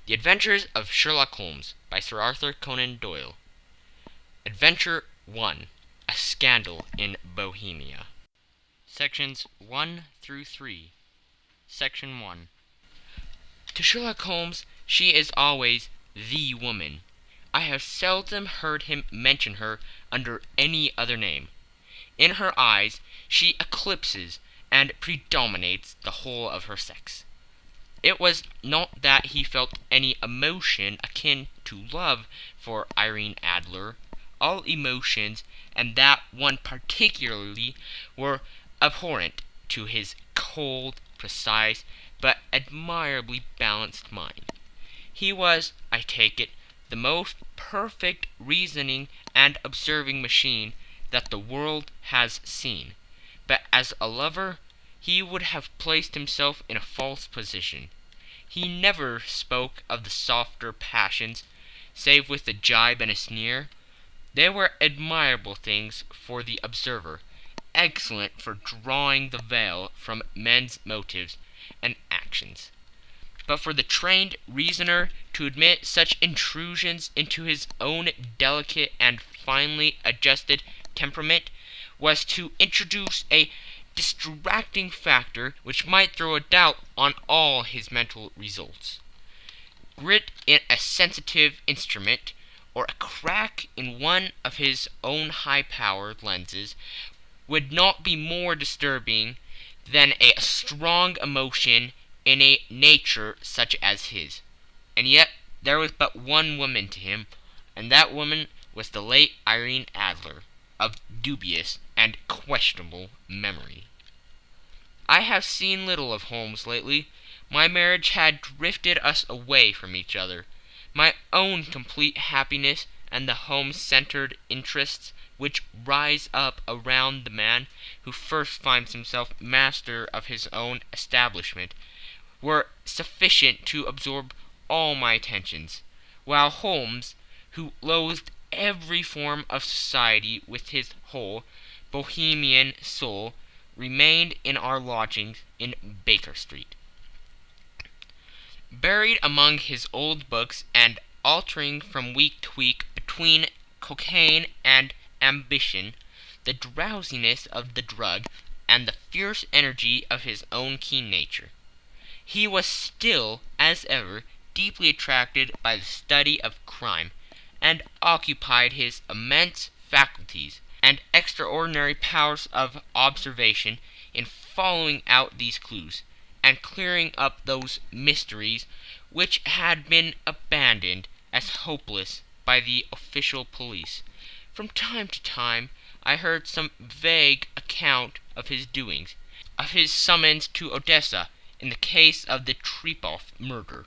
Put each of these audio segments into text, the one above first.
The Adventures of Sherlock Holmes by Sir Arthur Conan Doyle. Adventure 1. A Scandal in Bohemia. Sections 1 through 3. Section 1. To Sherlock Holmes, she is always the woman. I have seldom heard him mention her under any other name. In her eyes, she eclipses and predominates the whole of her sex. It was not that he felt any emotion akin to love for Irene Adler. All emotions, and that one particularly, were abhorrent to his cold, precise, but admirably balanced mind. He was, I take it, the most perfect reasoning and observing machine that the world has seen. But as a lover, he would have placed himself in a false position. He never spoke of the softer passions, save with a jibe and a sneer. They were admirable things for the observer, excellent for drawing the veil from men's motives and actions. But for the trained reasoner to admit such intrusions into his own delicate and finely adjusted temperament was to introduce a distracting factor which might throw a doubt on all his mental results. Grit in a sensitive instrument, or a crack in one of his own high-powered lenses, would not be more disturbing than a strong emotion in a nature such as his. And yet there was but one woman to him, and that woman was the late Irene Adler, of dubious and questionable memory. I have seen little of Holmes lately. My marriage had drifted us away from each other. My own complete happiness and the home-centered interests which rise up around the man who first finds himself master of his own establishment were sufficient to absorb all my attentions, while Holmes, who loathed every form of society with his whole Bohemian soul, remained in our lodgings in Baker Street. Buried among his old books and altering from week to week between cocaine and ambition, the drowsiness of the drug, and the fierce energy of his own keen nature, he was still, as ever, deeply attracted by the study of crime, and occupied his immense faculties and extraordinary powers of observation in following out these clues, and clearing up those mysteries which had been abandoned as hopeless by the official police. From time to time I heard some vague account of his doings, of his summons to Odessa in the case of the Trepoff murder,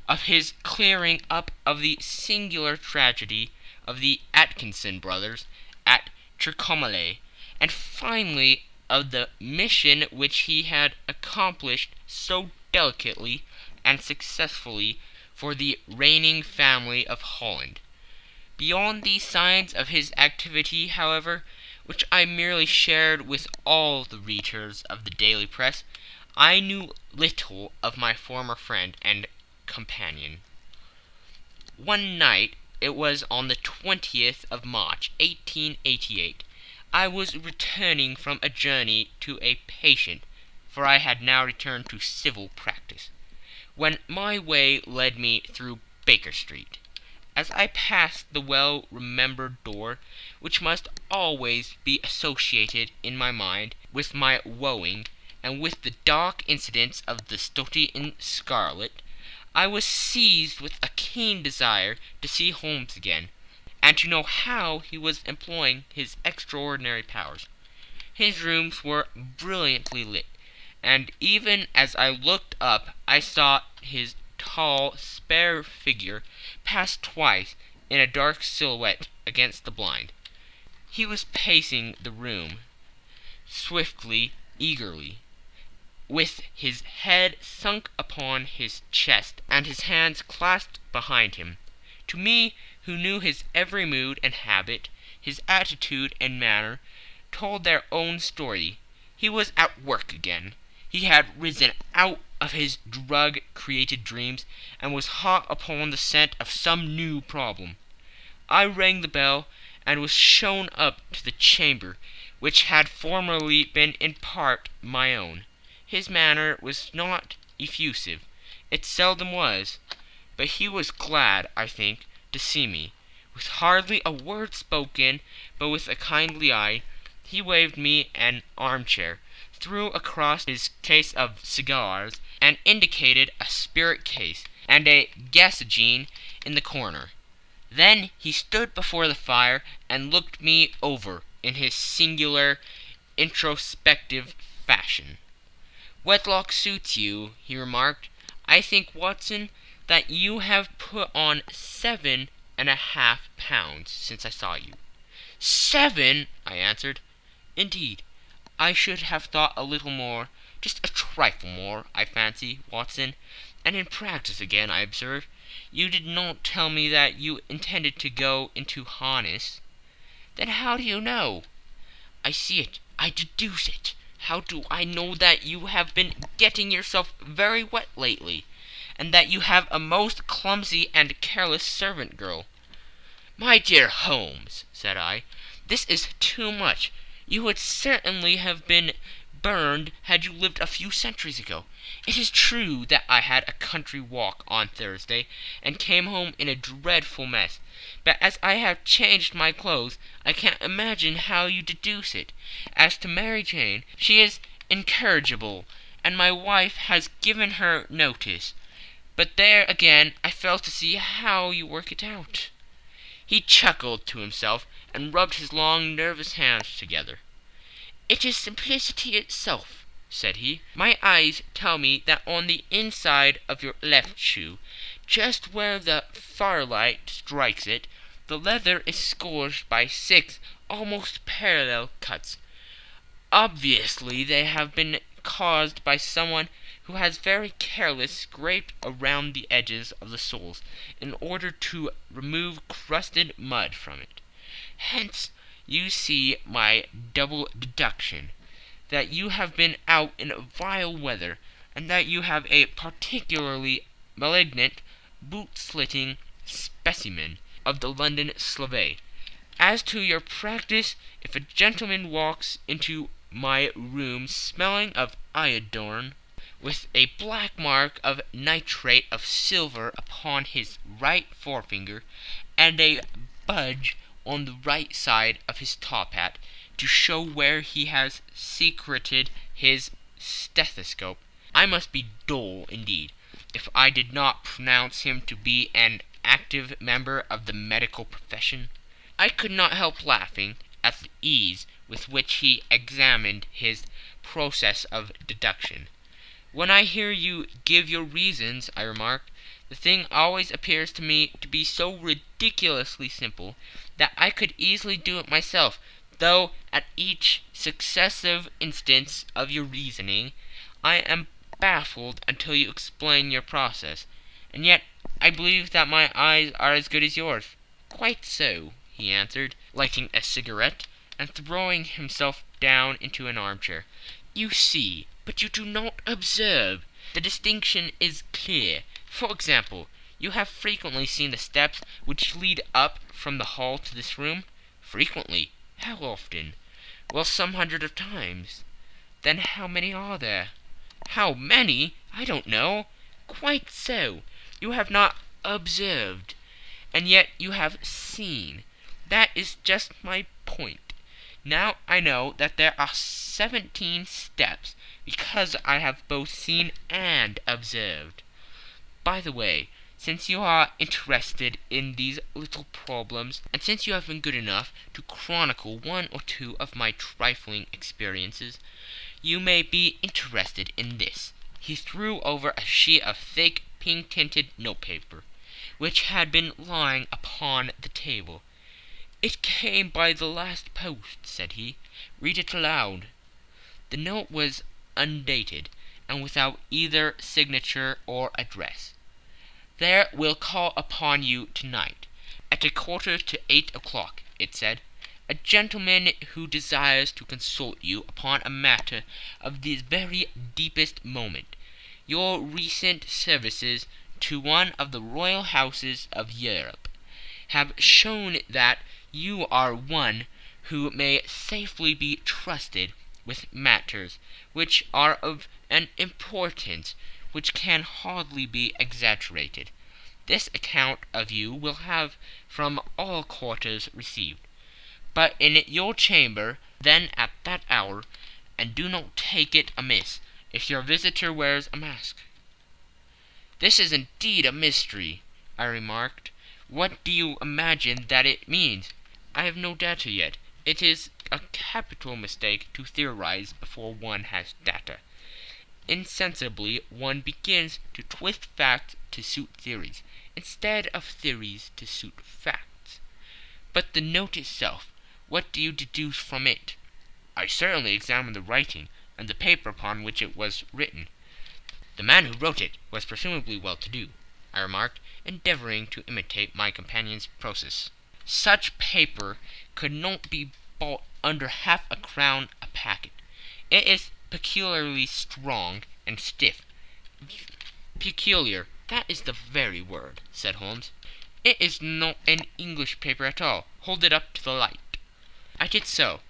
of his clearing up of the singular tragedy of the Atkinson brothers at Trincomalee, and finally of the mission which he had accomplished so delicately and successfully for the reigning family of Holland. Beyond these signs of his activity, however, which I merely shared with all the readers of the daily press, I knew little of my former friend and companion. One night, it was on the 20th of March, 1888, I was returning from a journey to a patient, for I had now returned to civil practice, when my way led me through Baker Street. As I passed the well-remembered door, which must always be associated in my mind with my wooing, and with the dark incidents of the Stoty in Scarlet, I was seized with a keen desire to see Holmes again, and to know how he was employing his extraordinary powers. His rooms were brilliantly lit, and even as I looked up I saw his tall, spare figure pass twice in a dark silhouette against the blind. He was pacing the room, swiftly, eagerly, with his head sunk upon his chest and his hands clasped behind him. To me, who knew his every mood and habit, his attitude and manner, told their own story. He was at work again. He had risen out of his drug-created dreams and was hot upon the scent of some new problem. I rang the bell and was shown up to the chamber, which had formerly been in part my own. His manner was not effusive. It seldom was. But he was glad, I think, to see me. With hardly a word spoken, but with a kindly eye, he waved me an armchair, threw across his case of cigars, and indicated a spirit case and a gasogene in the corner. Then he stood before the fire and looked me over in his singular, introspective fashion. "Wedlock suits you," he remarked. "I think, Watson, that you have put on 7.5 pounds since I saw you." "7!" I answered. "Indeed, I should have thought a little more, just a trifle more, I fancy, Watson. And in practice again, I observe. You did not tell me that you intended to go into harness." "Then how do you know?" "I see it. I deduce it. How do I know that you have been getting yourself very wet lately, and that you have a most clumsy and careless servant girl?" "My dear Holmes," said I, "this is too much. You would certainly have been burned had you lived a few centuries ago. It is true that I had a country walk on Thursday, and came home in a dreadful mess. But as I have changed my clothes, I can't imagine how you deduce it. As to Mary Jane, she is incorrigible, and my wife has given her notice. But there again I fail to see how you work it out." He chuckled to himself, and rubbed his long, nervous hands together. "It is simplicity itself," said he. "My eyes tell me that on the inside of your left shoe, just where the firelight strikes it, the leather is scourged by 6 almost parallel cuts. Obviously they have been caused by someone who has very carelessly scraped around the edges of the soles in order to remove crusted mud from it. Hence you see my double deduction, that you have been out in vile weather, and that you have a particularly malignant, boot-slitting specimen of the London Slave. As to your practice, if a gentleman walks into my room smelling of iodine, with a black mark of nitrate of silver upon his right forefinger, and a budge on the right side of his top hat, to show where he has secreted his stethoscope, I must be dull indeed if I did not pronounce him to be an active member of the medical profession." I could not help laughing at the ease with which he examined his process of deduction. "When I hear you give your reasons," I remarked, "the thing always appears to me to be so ridiculously simple that I could easily do it myself, though at each successive instance of your reasoning I am baffled until you explain your process. And yet I believe that my eyes are as good as yours." "Quite so," he answered, lighting a cigarette, and throwing himself down into an armchair. "You see, but you do not observe. The distinction is clear. For example, you have frequently seen the steps which lead up from the hall to this room?" "Frequently." "How often?" "Well, some hundreds of times." "Then how many are there?" "How many? I don't know." "Quite so. You have not observed, and yet you have seen. That is just my point. Now I know that there are 17 steps, because I have both seen and observed. By the way, since you are interested in these little problems, and since you have been good enough to chronicle 1 or 2 of my trifling experiences, you may be interested in this." He threw over a sheet of thick, pink-tinted notepaper, which had been lying upon the table. "It came by the last post," said he. "Read it aloud." The note was undated, and without either signature or address. "There will call upon you tonight, at 7:45, it said. a gentleman who desires to consult you upon a matter of the very deepest moment. Your recent services to one of the royal houses of Europe have shown that you are one who may safely be trusted with matters which are of an importance which can hardly be exaggerated. This account of you will have from all quarters received, but in your chamber then at that hour, and do not take it amiss if your visitor wears a mask." "This is indeed a mystery," I remarked. "What do you imagine that it means?" "I have no data yet. It is a capital mistake to theorize before one has data. Insensibly one begins to twist facts to suit theories, instead of theories to suit facts. But the note itself, what do you deduce from it?" "I certainly examined the writing, and the paper upon which it was written." "The man who wrote it was presumably well-to-do," I remarked, endeavoring to imitate my companion's process. "Such paper could not be bought under half a crown a packet. It is peculiarly strong and stiff." "Peculiar, that is the very word," said Holmes. "It is not an English paper at all. Hold it up to the light." I did so,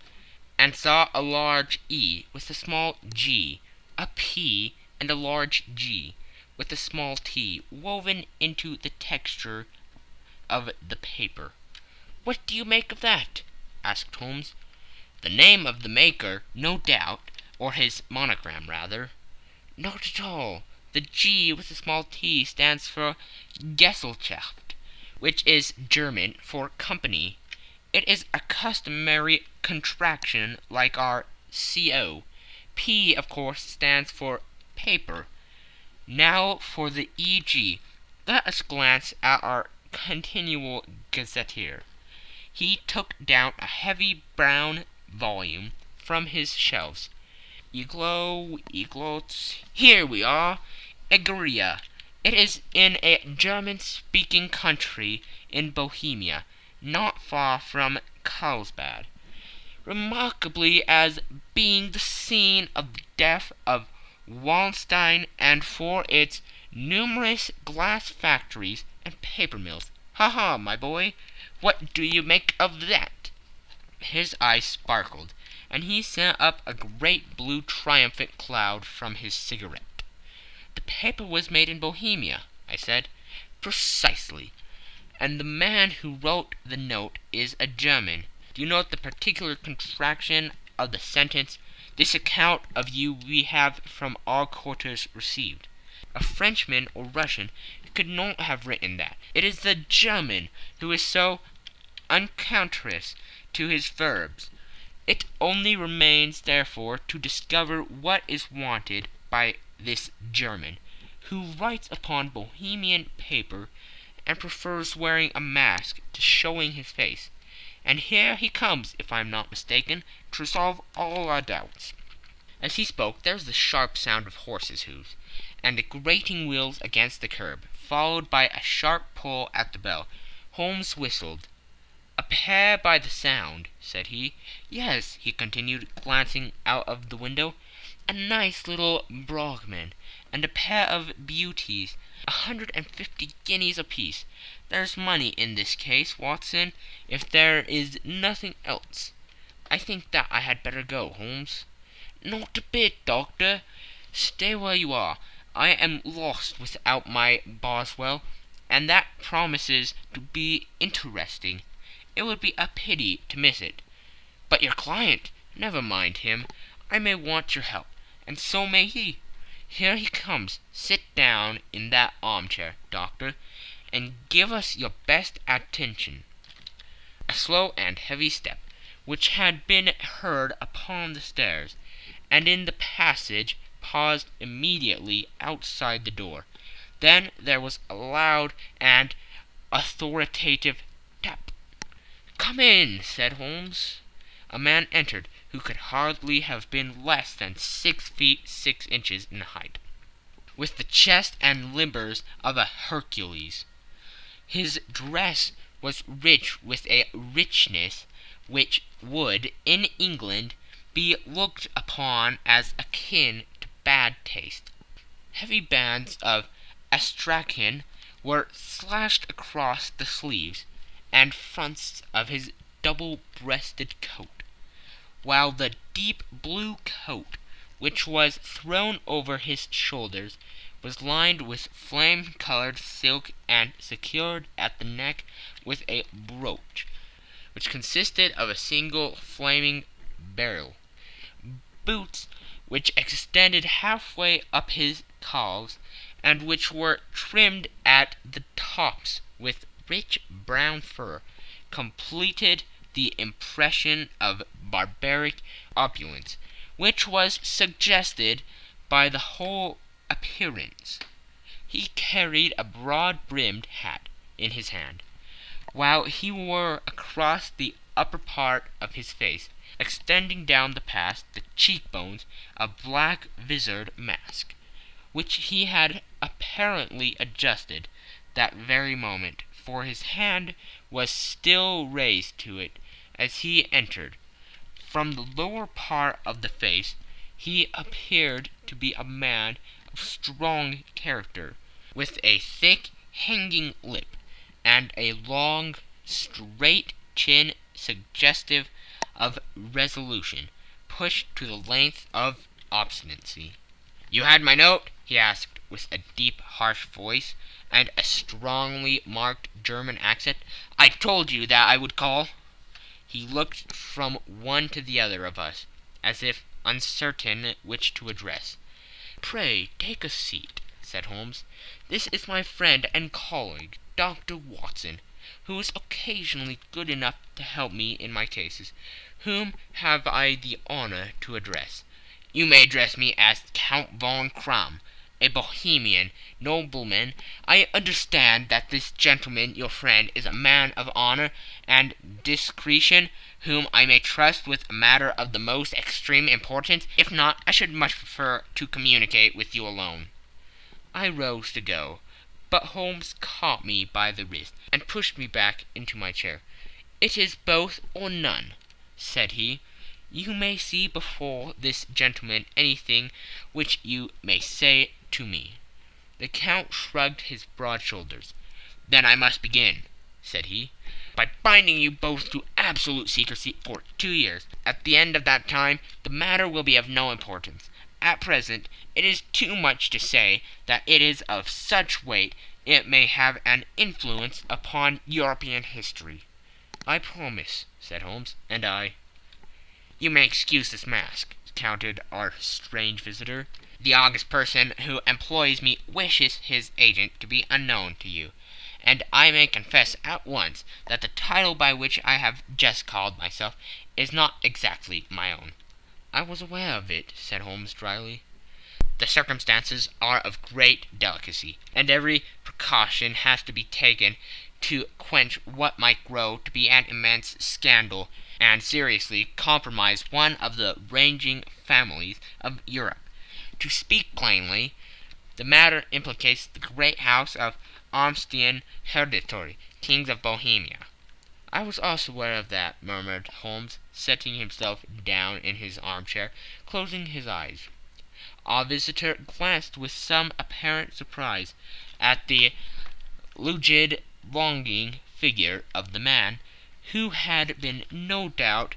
and saw a large E with a small g, a P and a large G with a small t woven into the texture of the paper. "What do you make of that?" asked Holmes. "The name of the maker, no doubt, or his monogram, rather." "Not at all. The G with a small t stands for Gesellschaft, which is German for company. It is a customary contraction like our CO. P, of course, stands for paper. Now for the EG. Let us glance at our continual gazetteer." He took down a heavy brown volume from his shelves. Eglots. Here we are. Egeria. It is in a German-speaking country in Bohemia, not far from Carlsbad, remarkably as being the scene of the death of Wallenstein, and for its numerous glass factories and paper mills. Ha, my boy, what do you make of that?" His eyes sparkled, and he sent up a great blue triumphant cloud from his cigarette. "The paper was made in Bohemia," I said. "Precisely. And the man who wrote the note is a German. Do you note the particular contraction of the sentence, 'This account of you we have from all quarters received'? A Frenchman or Russian could not have written that. It is the German who is so unconscious to his verbs. It only remains, therefore, to discover what is wanted by this German, who writes upon Bohemian paper and prefers wearing a mask to showing his face. And here he comes, if I am not mistaken, to resolve all our doubts." As he spoke, there was the sharp sound of horses' hoofs, and the grating wheels against the curb, followed by a sharp pull at the bell. Holmes whistled. "A pair by the sound," said he. "Yes," he continued, glancing out of the window, "a nice little Brogman, and a pair of beauties, 150 guineas apiece. There's money in this case, Watson, if there is nothing else. I think that I had better go, Holmes." "Not a bit, Doctor. Stay where you are. I am lost without my Boswell, and that promises to be interesting. It would be a pity to miss it. But your client, never mind him. I may want your help, and so may he. Here he comes. Sit down in that armchair, Doctor, and give us your best attention." A slow and heavy step, which had been heard upon the stairs and in the passage, paused immediately outside the door. Then there was a loud and authoritative tap. "Come in," said Holmes. A man entered who could hardly have been less than 6 feet 6 inches in height, with the chest and limbers of a Hercules. His dress was rich with a richness which would, in England, be looked upon as akin to bad taste. Heavy bands of astrakhan were slashed across the sleeves and fronts of his double-breasted coat, while the deep blue coat, which was thrown over his shoulders, was lined with flame-colored silk and secured at the neck with a brooch, which consisted of a single flaming beryl. Boots, which extended halfway up his calves, and which were trimmed at the tops with rich brown fur, completed the impression of barbaric opulence, which was suggested by the whole appearance. He carried a broad-brimmed hat in his hand, while he wore across the upper part of his face, extending down past the cheekbones, a black visored mask, which he had apparently adjusted that very moment, for his hand was still raised to it as he entered. From the lower part of the face he appeared to be a man of strong character, with a thick hanging lip, and a long, straight chin suggestive of resolution, pushed to the length of obstinacy. "You had my note?" he asked, with a deep, harsh voice, and a strongly marked German accent. "I told you that I would call." He looked from one to the other of us, as if uncertain which to address. "Pray take a seat," said Holmes. "This is my friend and colleague, Dr. Watson, who is occasionally good enough to help me in my cases. Whom have I the honor to address?" "You may address me as Count von Kramm, a Bohemian nobleman. I understand that this gentleman, your friend, is a man of honor and discretion, whom I may trust with a matter of the most extreme importance. If not, I should much prefer to communicate with you alone." I rose to go, but Holmes caught me by the wrist and pushed me back into my chair. "It is both or none," said he. "You may see before this gentleman anything which you may say to me." The Count shrugged his broad shoulders. "Then I must begin," said he, "by binding you both to absolute secrecy for 2 years. At the end of that time the matter will be of no importance. At present it is too much to say that it is of such weight it may have an influence upon European history." "I promise," said Holmes. "And I." "You may excuse this mask," countered our strange visitor. "The august person who employs me wishes his agent to be unknown to you, and I may confess at once that the title by which I have just called myself is not exactly my own." "I was aware of it," said Holmes dryly. "The circumstances are of great delicacy, and every precaution has to be taken to quench what might grow to be an immense scandal and seriously compromise one of the reigning families of Europe. To speak plainly, the matter implicates the great house of Austrian hereditary kings of Bohemia." "I was also aware of that," murmured Holmes, setting himself down in his armchair, closing his eyes. Our visitor glanced with some apparent surprise at the rigid, longing figure of the man, who had been no doubt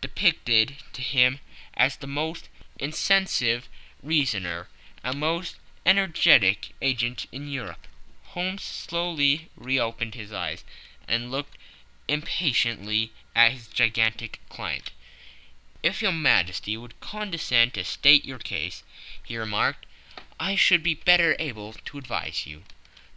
depicted to him as the most insensate reasoner and most energetic agent in Europe. Holmes slowly reopened his eyes and looked impatiently at his gigantic client. "If your Majesty would condescend to state your case," he remarked, "I should be better able to advise you."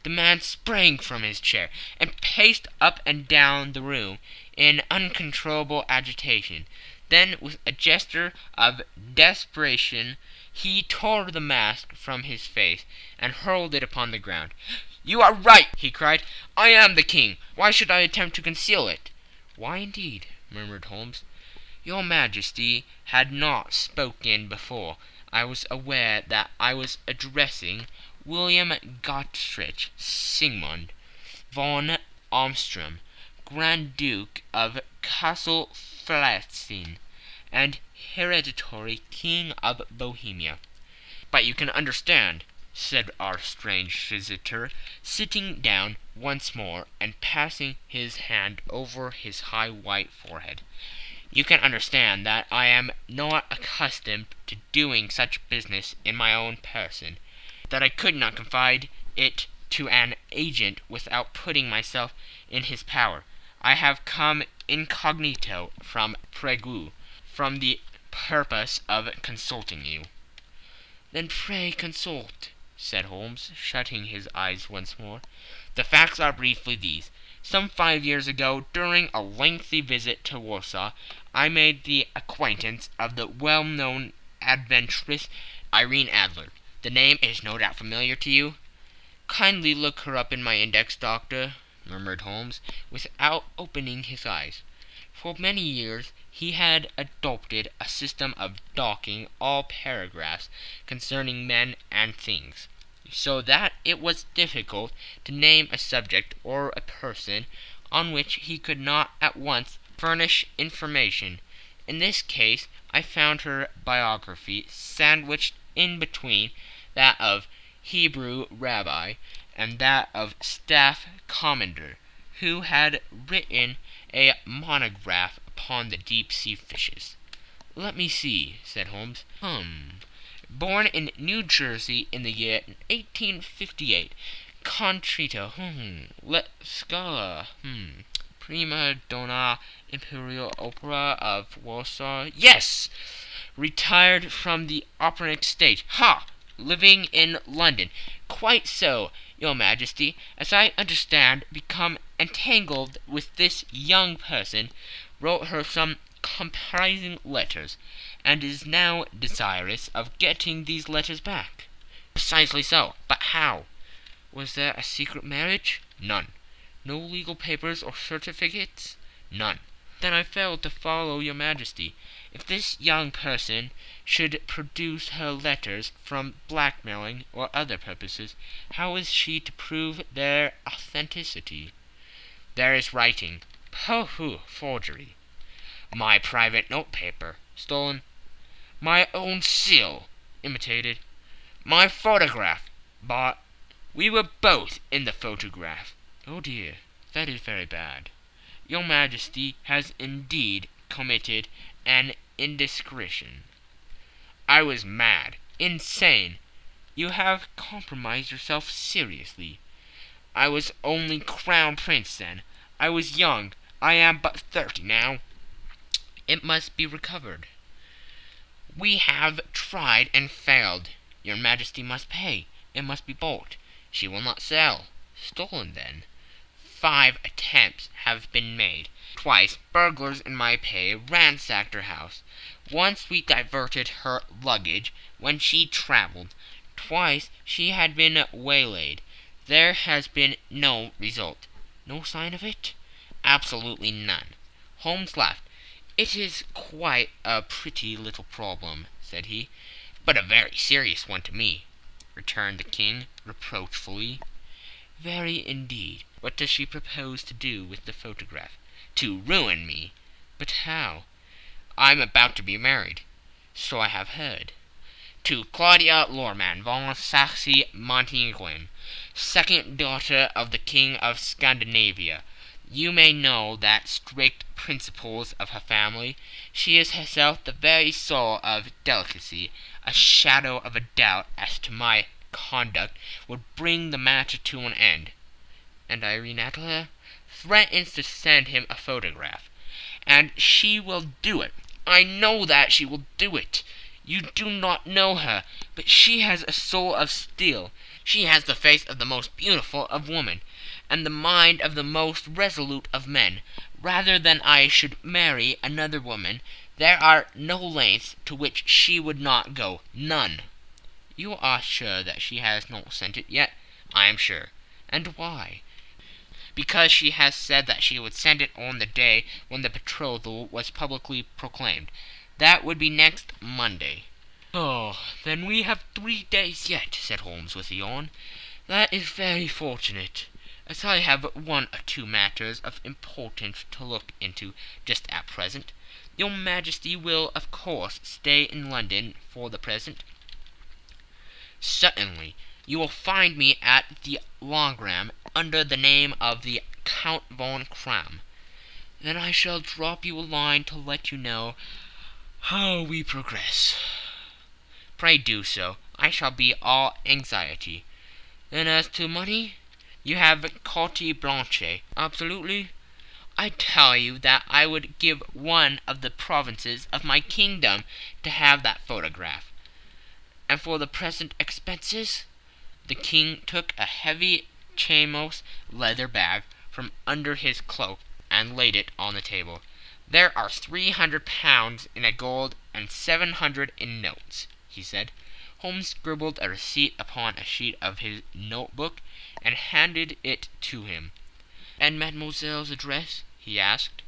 The man sprang from his chair and paced up and down the room in uncontrollable agitation. Then, with a gesture of desperation, he tore the mask from his face and hurled it upon the ground. "You are right!" he cried. "I am the king. Why should I attempt to conceal it?" "Why, indeed?" murmured Holmes. "Your Majesty had not spoken before. I was aware that I was addressing William Gottrich Sigmund von Armstrong, Grand Duke of Castle Flatzin, and hereditary King of Bohemia. But you can understand, said our strange visitor, sitting down once more and passing his hand over his high white forehead. You can understand that I am not accustomed to doing such business in my own person, that I could not confide it to an agent without putting myself in his power. I have come incognito from Prague, from the purpose of consulting you. Then pray consult, said Holmes, shutting his eyes once more. The facts are briefly these. Some 5 years ago, during a lengthy visit to Warsaw, I made the acquaintance of the well-known adventuress Irene Adler. The name is no doubt familiar to you. Kindly look her up in my index, doctor, murmured Holmes, without opening his eyes. For many years he had adopted a system of docking all paragraphs concerning men and things, so that it was difficult to name a subject or a person on which he could not at once furnish information. In this case I found her biography sandwiched in between that of Hebrew rabbi and that of staff commander, who had written a monograph upon the deep-sea fishes. Let me see, said Holmes. Born in New Jersey in the year 1858. Contrito. Let Scala. Prima donna Imperial Opera of Warsaw. Yes! Retired from the operatic stage. Ha! Living in London. Quite so, your Majesty. As I understand, become entangled with this young person, wrote her some comprising letters, and is now desirous of getting these letters back. Precisely so. But how? Was there a secret marriage? None. No legal papers or certificates? None. Then I failed to follow your Majesty. If this young person should produce her letters from blackmailing or other purposes, how is she to prove their authenticity? There is writing. Pooh, forgery. My private notepaper, stolen. My own seal, imitated. My photograph, bought. We were both in the photograph. Oh dear, that is very bad. Your Majesty has indeed committed an indiscretion. I was mad, insane. You have compromised yourself seriously. I was only Crown Prince then. I was young. I am but 30 now. It must be recovered. We have tried and failed. Your Majesty must pay. It must be bought. She will not sell. Stolen, then. 5 attempts have been made. Twice burglars in my pay ransacked her house. Once we diverted her luggage when she travelled. Twice she had been waylaid. There has been no result. No sign of it? Absolutely none. Holmes laughed. It is quite a pretty little problem, said he. But a very serious one to me, returned the king reproachfully. Very indeed. What does she propose to do with the photograph? To ruin me. But how? I'm about to be married. So I have heard. To Claudia Lorman von Saxe-Montenegrin, second daughter of the King of Scandinavia. You may know that strict principles of her family. She is herself the very soul of delicacy. A shadow of a doubt as to my conduct would bring the matter to an end. And Irene Adler threatens to send him a photograph. And she will do it. I know that she will do it. You do not know her, but she has a soul of steel. She has the face of the most beautiful of women, and the mind of the most resolute of men. Rather than I should marry another woman, there are no lengths to which she would not go. None. You are sure that she has not sent it yet? I am sure. And why? Because she has said that she would send it on the day when the betrothal was publicly proclaimed. That would be next Monday. Oh, then we have 3 days yet, said Holmes with a yawn. That is very fortunate. as I have one or two matters of importance to look into just at present. Your Majesty will, of course, stay in London for the present?" "Certainly. You will find me at the Langram under the name of the Count von Kram." "Then I shall drop you a line to let you know how we progress." "Pray do so. I shall be all anxiety." "Then as to money, you have carte blanche?" "Absolutely." "I tell you that I would give one of the provinces of my kingdom to have that photograph." "And for the present expenses?" The King took a heavy chamois leather bag from under his cloak and laid it on the table. "There are £300 in gold and 700 in notes," he said. Holmes scribbled a receipt upon a sheet of his notebook and handed it to him. "And mademoiselle's address?" he asked.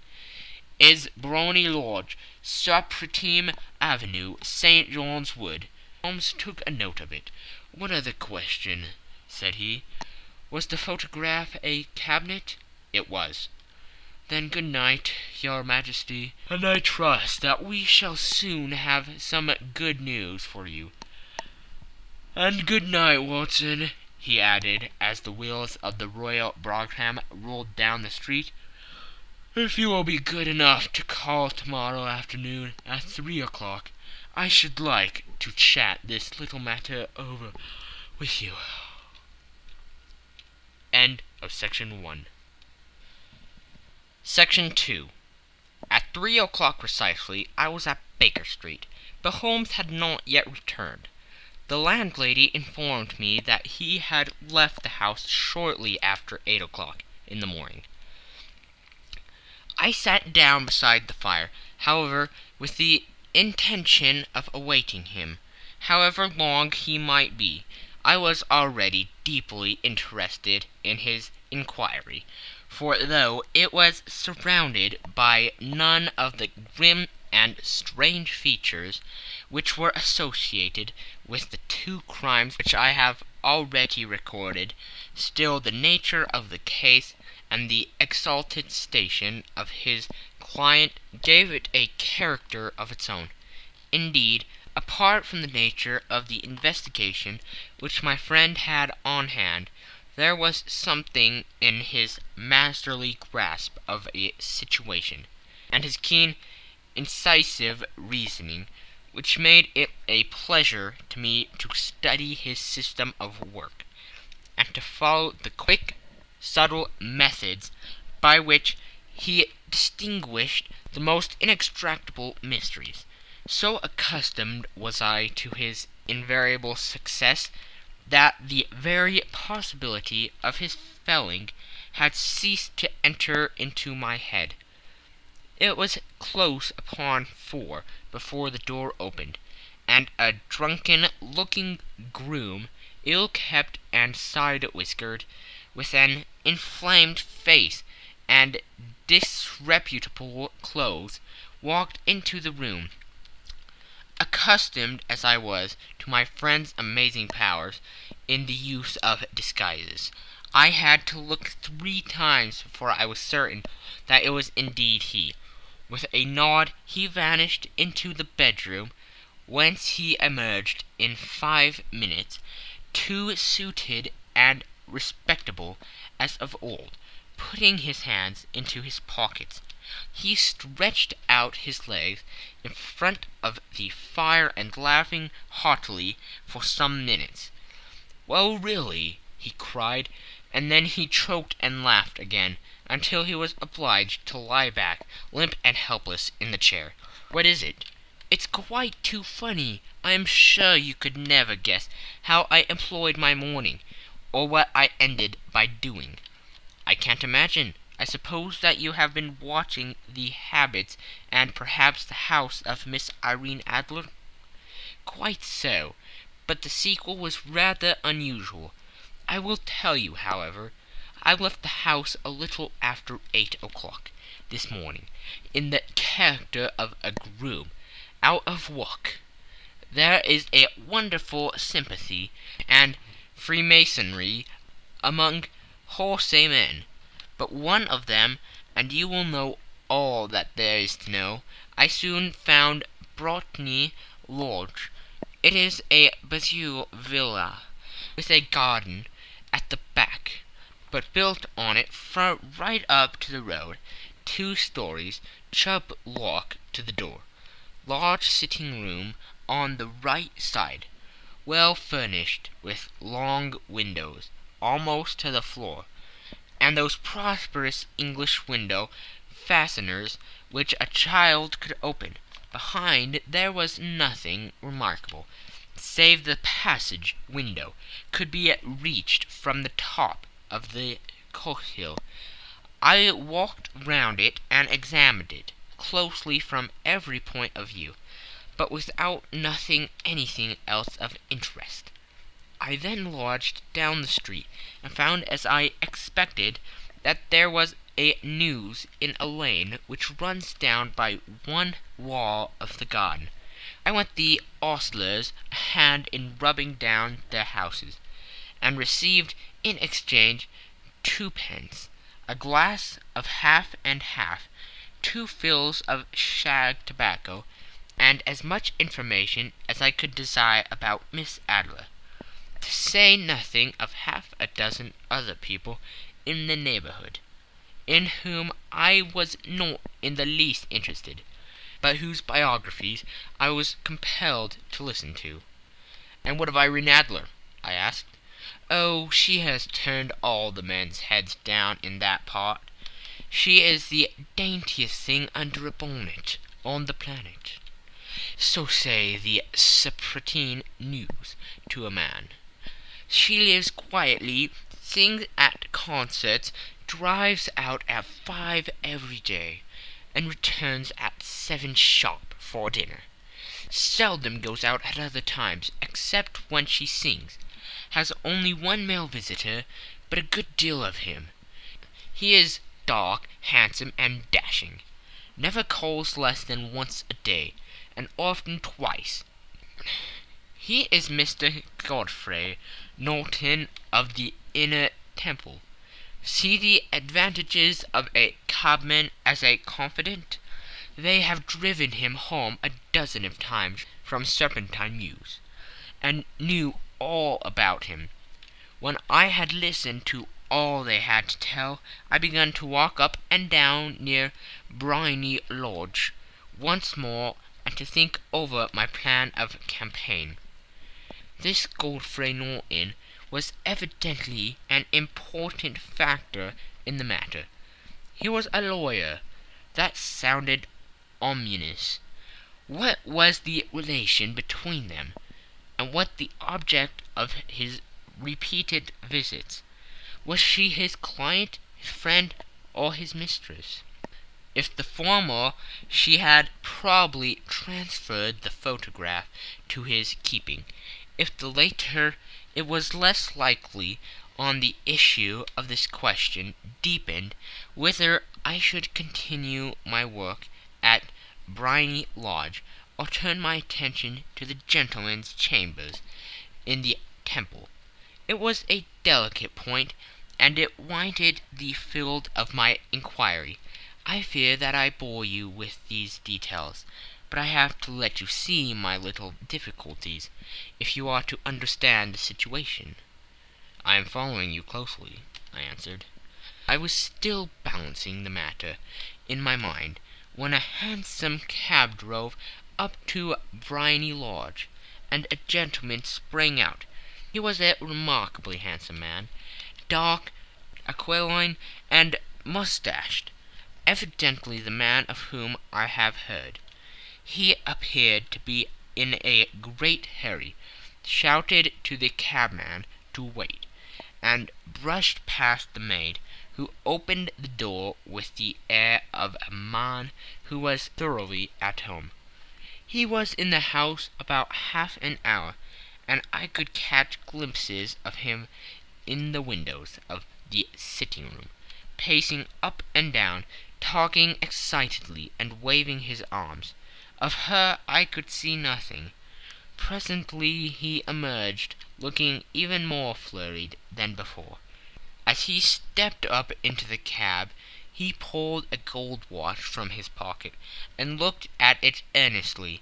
"Is Brony Lodge, Supretime Avenue, St. John's Wood." Holmes took a note of it. "One other question," said he. "Was the photograph a cabinet?" "It was." "Then good night, your Majesty, and I trust that we shall soon have some good news for you. And good night, Watson," he added, as the wheels of the Royal Brougham rolled down the street. "If you will be good enough to call tomorrow afternoon at 3 o'clock, I should like to chat this little matter over with you." End of Section 1. Section 2. At 3 o'clock precisely, I was at Baker Street, but Holmes had not yet returned. The landlady informed me that he had left the house shortly after 8 o'clock in the morning. I sat down beside the fire, however, with the intention of awaiting him. However long he might be, I was already deeply interested in his inquiry, for though it was surrounded by none of the grim and strange features which were associated with the two crimes which I have already recorded, still the nature of the case and the exalted station of his client gave it a character of its own. Indeed, apart from the nature of the investigation which my friend had on hand, there was something in his masterly grasp of a situation, and his keen, incisive reasoning, which made it a pleasure to me to study his system of work, and to follow the quick, subtle methods by which he distinguished the most inextractable mysteries. So accustomed was I to his invariable success that the very possibility of his failing had ceased to enter into my head. It was close upon 4 before the door opened, and a drunken-looking groom, ill-kept and side-whiskered, with an inflamed face and disreputable clothes, walked into the room. Accustomed as I was to my friend's amazing powers in the use of disguises, I had to look 3 times before I was certain that it was indeed he. With a nod he vanished into the bedroom, whence he emerged in 5 minutes, too suited and respectable as of old, putting his hands into his pockets. He stretched out his legs in front of the fire and laughing heartily for some minutes. "Well, really," he cried, and then he choked and laughed again, until he was obliged to lie back, limp and helpless, in the chair. "What is it?" "It's quite too funny. I am sure you could never guess how I employed my morning, or what I ended by doing." "I can't imagine. I suppose that you have been watching the habits and perhaps the house of Miss Irene Adler?" "Quite so, but the sequel was rather unusual. I will tell you, however. I left the house a little after 8 o'clock this morning, in the character of a groom, out of work. There is a wonderful sympathy and freemasonry among wholesome men, but one of them, and you will know all that there is to know, I soon found Broughton Lodge. It is a bijou villa, with a garden at the back, but built on it right up to the road, 2 stories, Chubb lock to the door, large sitting room on the right side, well furnished with long windows almost to the floor, and those prosperous English window fasteners which a child could open. Behind there was nothing remarkable, save the passage window could be reached from the top of the courtyard. I walked round it and examined it closely from every point of view, but without nothing anything else of interest. I then lodged down the street, and found, as I expected, that there was a news in a lane which runs down by one wall of the garden. I went the ostlers a hand in rubbing down their houses, and received in exchange 2 pence, a glass of half and half, 2 fills of shag tobacco, and as much information as I could desire about Miss Adler, to say nothing of half a dozen other people in the neighbourhood, in whom I was not in the least interested, but whose biographies I was compelled to listen to. "And what of Irene Adler?" I asked. "Oh, she has turned all the men's heads down in that part. She is the daintiest thing under a bonnet on the planet. So say the Serpentine News to a man. She lives quietly, sings at concerts, drives out at 5 every day, and returns at 7 sharp for dinner. Seldom goes out at other times, except when she sings. Has only 1 male visitor, but a good deal of him. He is dark, handsome, and dashing. Never calls less than once a day, and often twice. He is Mr. Godfrey Norton of the Inner Temple. See the advantages of a cabman as a confidant. They have driven him home a dozen of times from Serpentine Mews, and knew all about him. When I had listened to all they had to tell, I began to walk up and down near Briony Lodge once more, and to think over my plan of campaign. This Godfrey Norton was evidently an important factor in the matter. He was a lawyer. That sounded ominous. What was the relation between them, and what the object of his repeated visits? Was she his client, his friend, or his mistress? If the former, she had probably transferred the photograph to his keeping. If the latter, it was less likely on the issue of this question deepened whether I should continue my work at Briony Lodge, or turn my attention to the gentlemen's chambers in the Temple. It was a delicate point, and it wanted the field of my inquiry. I fear that I bore you with these details, but I have to let you see my little difficulties, if you are to understand the situation. "I am following you closely," I answered. I was still balancing the matter in my mind, when a hansom cab drove up to Briony Lodge, and a gentleman sprang out. He was a remarkably handsome man, dark, aquiline, and moustached, evidently the man of whom I have heard. He appeared to be in a great hurry, shouted to the cabman to wait, and brushed past the maid, who opened the door with the air of a man who was thoroughly at home. He was in the house about half an hour, and I could catch glimpses of him in the windows of the sitting-room, pacing up and down, talking excitedly and waving his arms. Of her I could see nothing. Presently he emerged, looking even more flurried than before. As he stepped up into the cab, he pulled a gold watch from his pocket and looked at it earnestly.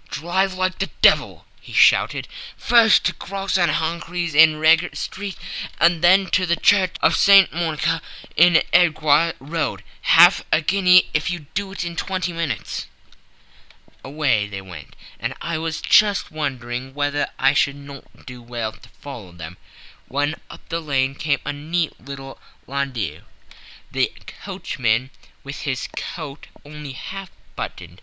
"Drive like the devil!" he shouted. "First to Cross and Humphrey's in Regent Street, and then to the Church of St. Monica in Edgware Road. Half a guinea if you do it in 20 minutes." Away they went, and I was just wondering whether I should not do well to follow them, when up the lane came a neat little landau, the coachman with his coat only half buttoned,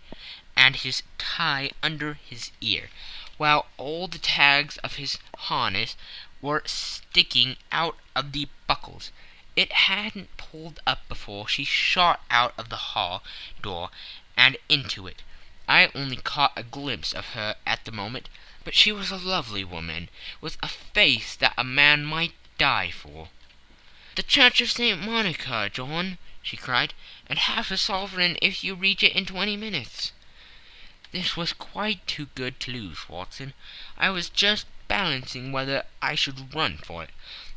and his tie under his ear, while all the tags of his harness were sticking out of the buckles. It hadn't pulled up before she shot out of the hall door and into it. I only caught a glimpse of her at the moment, but she was a lovely woman, with a face that a man might die for. "The Church of St. Monica, John," she cried, "and half a sovereign if you reach it in 20 minutes." This was quite too good to lose, Watson. I was just balancing whether I should run for it,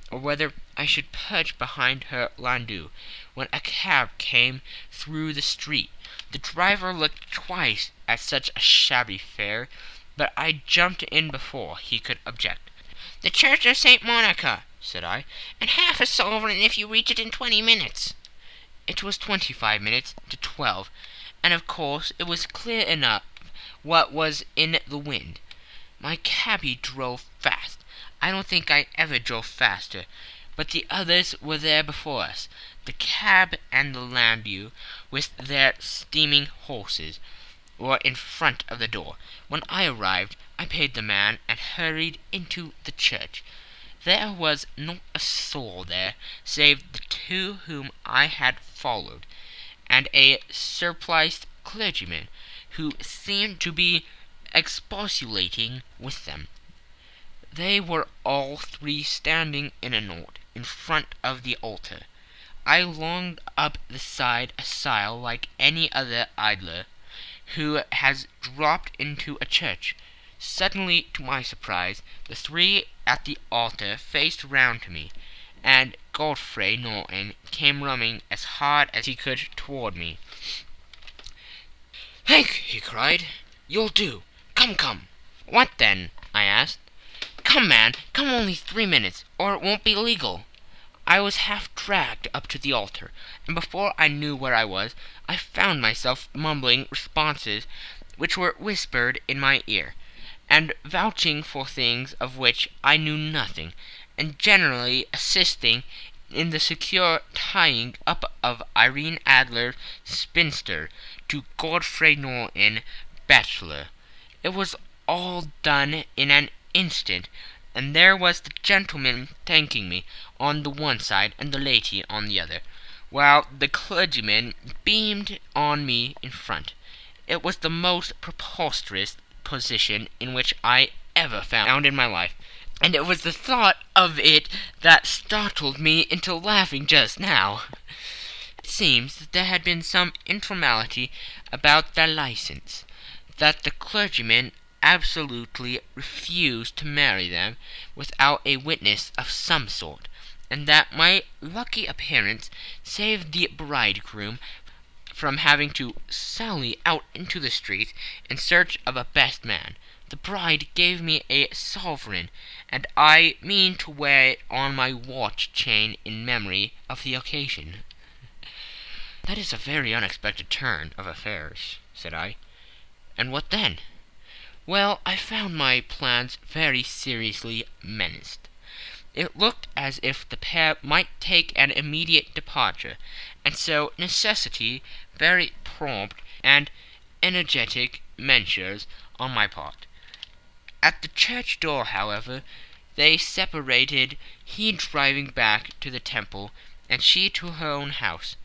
or whether I should perch behind her landau, when a cab came through the street. The driver looked twice at such a shabby fare, but I jumped in before he could object. "The Church of St. Monica," said I, "and half a sovereign if you reach it in 20 minutes." It was 25 minutes to 12, and of course it was clear enough what was in the wind. My cabby drove fast. I don't think I ever drove faster, but the others were there before us, the cab and the landau, with their steaming horses, were in front of the door. When I arrived, I paid the man and hurried into the church. There was not a soul there, save the two whom I had followed, and a surpliced clergyman, who seemed to be expostulating with them. They were all three standing in a knot in front of the altar. I longed up the side aisle like any other idler who has dropped into a church. Suddenly, to my surprise, the three at the altar faced round to me, and Godfrey Norton came running as hard as he could toward me. "Hank," he cried, "you'll do. Come, come." "What then?" I asked. "Come, man, come only 3 minutes, or it won't be legal." I was half dragged up to the altar, and before I knew where I was, I found myself mumbling responses which were whispered in my ear, and vouching for things of which I knew nothing, and generally assisting in the secure tying up of Irene Adler, spinster, to Godfrey Norton, bachelor. It was all done in an instant, and there was the gentleman thanking me on the one side and the lady on the other, while the clergyman beamed on me in front. It was the most preposterous position in which I ever found in my life, and it was the thought of it that startled me into laughing just now. It seems that there had been some informality about their license, that the clergyman absolutely refused to marry them without a witness of some sort, and that my lucky appearance saved the bridegroom from having to sally out into the street in search of a best man. The bride gave me a sovereign, and I mean to wear it on my watch chain in memory of the occasion. "That is a very unexpected turn of affairs," said I. "And what then?" "Well, I found my plans very seriously menaced. It looked as if the pair might take an immediate departure, and so necessity very prompt and energetic measures on my part. At the church door, however, they separated, he driving back to the temple, and she to her own house.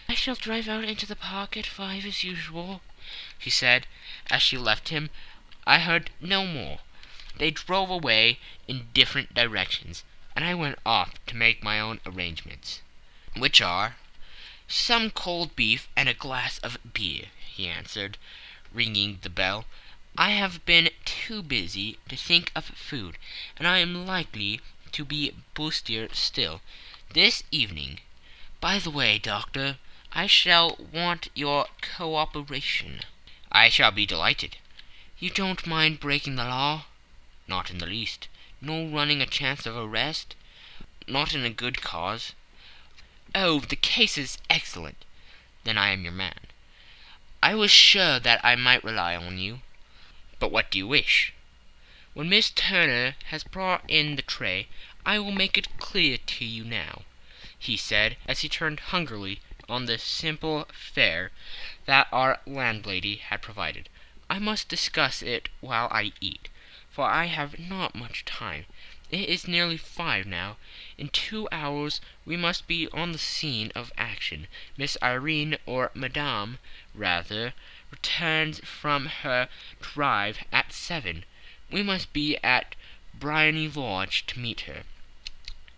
"I shall drive out into the park at 5 as usual," she said, as she left him. I heard no more. They drove away in different directions, and I went off to make my own arrangements. "Which are?" "Some cold beef and a glass of beer," he answered, ringing the bell. "I have been too busy to think of food, and I am likely to be bustier still. this evening. By the way, Doctor, I shall want your cooperation." "I shall be delighted." "You don't mind breaking the law?" "Not in the least." "Nor running a chance of arrest?" "Not in a good cause." "Oh, the case is excellent." "Then I am your man." "I was sure that I might rely on you." "But what do you wish?" "When Miss Turner has brought in the tray, I will make it clear to you now," he said, as he turned hungrily on the simple fare that our landlady had provided. "I must discuss it while I eat, for I have not much time. It is nearly 5 now. In 2 hours we must be on the scene of action. Miss Irene, or Madame, rather, returns from her drive at 7. We must be at Briony Lodge to meet her."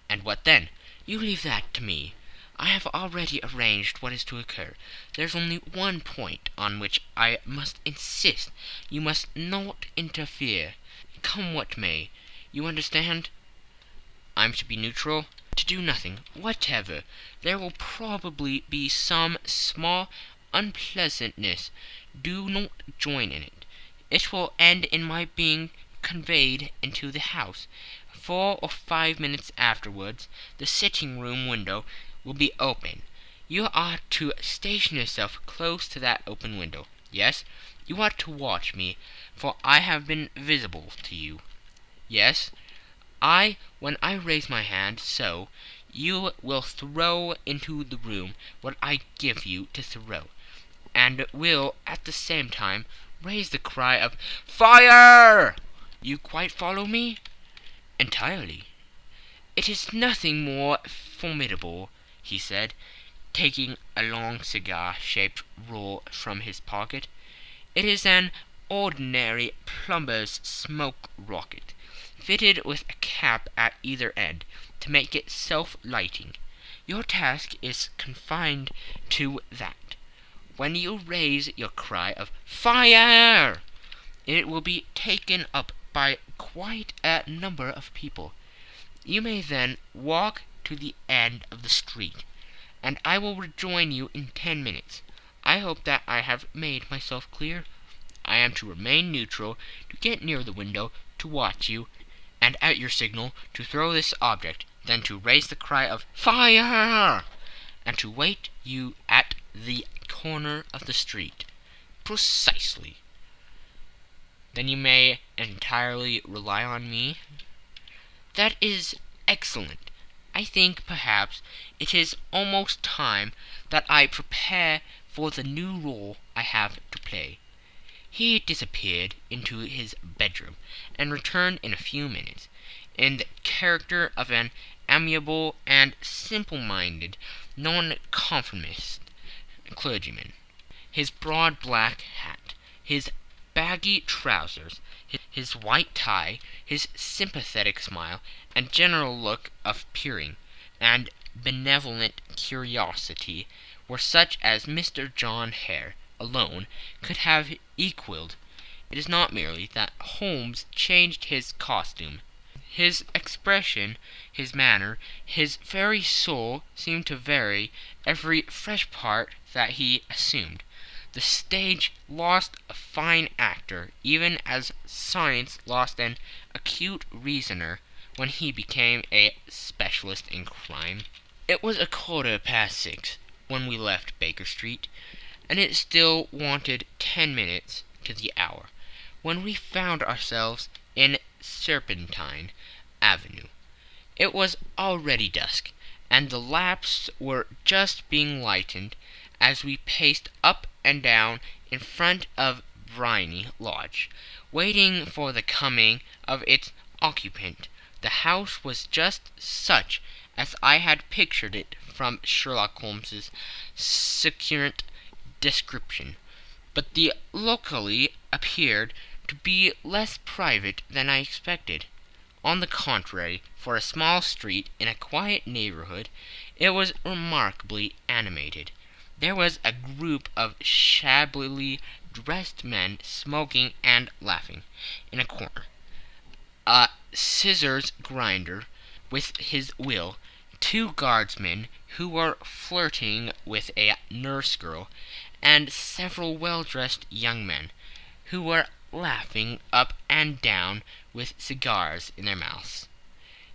"And what then?" "You leave that to me. I have already arranged what is to occur. There's only one point on which I must insist. You must not interfere, come what may. You understand?" "I'm to be neutral?" "To do nothing whatever. There will probably be some small unpleasantness. Do not join in it. It will end in my being conveyed into the house. 4 or 5 minutes afterwards the sitting-room window will be open. You are to station yourself close to that open window. Yes, you are to watch me, for I have been visible to you. Yes, when I raise my hand, so, you will throw into the room what I give you to throw, and will at the same time raise the cry of 'Fire!' You quite follow me?" "Entirely." "It is nothing more formidable," he said, taking a long cigar-shaped roll from his pocket. "It is an ordinary plumber's smoke rocket, fitted with a cap at either end, to make it self-lighting. Your task is confined to that. When you raise your cry of 'Fire!' it will be taken up by quite a number of people. You may then walk to the end of the street, and I will rejoin you in 10 minutes. I hope that I have made myself clear. I am to remain neutral, to get near the window, to watch you, and at your signal to throw this object, then to raise the cry of 'Fire!' and to wait you at the corner of the street." "Precisely." "Then you may entirely rely on me?" "That is excellent. I think, perhaps, it is almost time that I prepare for the new role I have to play." He disappeared into his bedroom, and returned in a few minutes, in the character of an amiable and simple-minded nonconformist clergyman. His broad black hat, his baggy trousers, his white tie, his sympathetic smile, and general look of peering and benevolent curiosity were such as Mr. John Hare alone could have equalled. It is not merely that Holmes changed his costume. His expression, his manner, his very soul seemed to vary every fresh part that he assumed. The stage lost a fine actor, even as science lost an acute reasoner when he became a specialist in crime. It was 6:15 when we left Baker Street, and it still wanted 10 minutes to the hour, when we found ourselves in Serpentine Avenue. It was already dusk, and the lamps were just being lighted as we paced up and down in front of Briony Lodge, waiting for the coming of its occupant. The house was just such as I had pictured it from Sherlock Holmes's succinct description, but the locale appeared to be less private than I expected. On the contrary, for a small street in a quiet neighborhood, it was remarkably animated. There was a group of shabbily dressed men smoking and laughing in a corner. A scissors grinder, with his wheel two guardsmen who were flirting with a nurse girl, and several well-dressed young men who were laughing up and down with cigars in their mouths.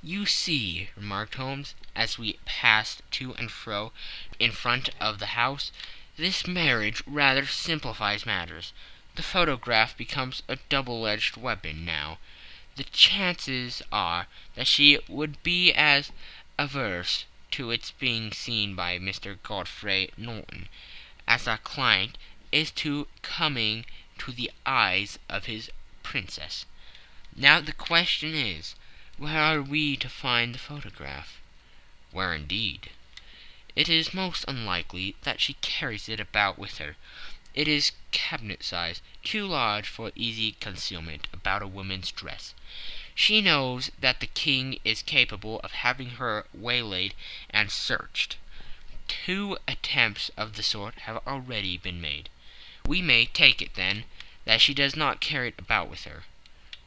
"You see," remarked Holmes, as we passed to and fro in front of the house, "this marriage rather simplifies matters. The photograph becomes a double-edged weapon now. The chances are that she would be as averse to its being seen by Mr. Godfrey Norton as our client is to coming to the eyes of his princess. Now the question is, where are we to find the photograph?" "Where indeed?" "It is most unlikely that she carries it about with her. It is cabinet size, too large for easy concealment about a woman's dress. She knows that the king is capable of having her waylaid and searched. 2 attempts of the sort have already been made. We may take it, then, that she does not carry it about with her."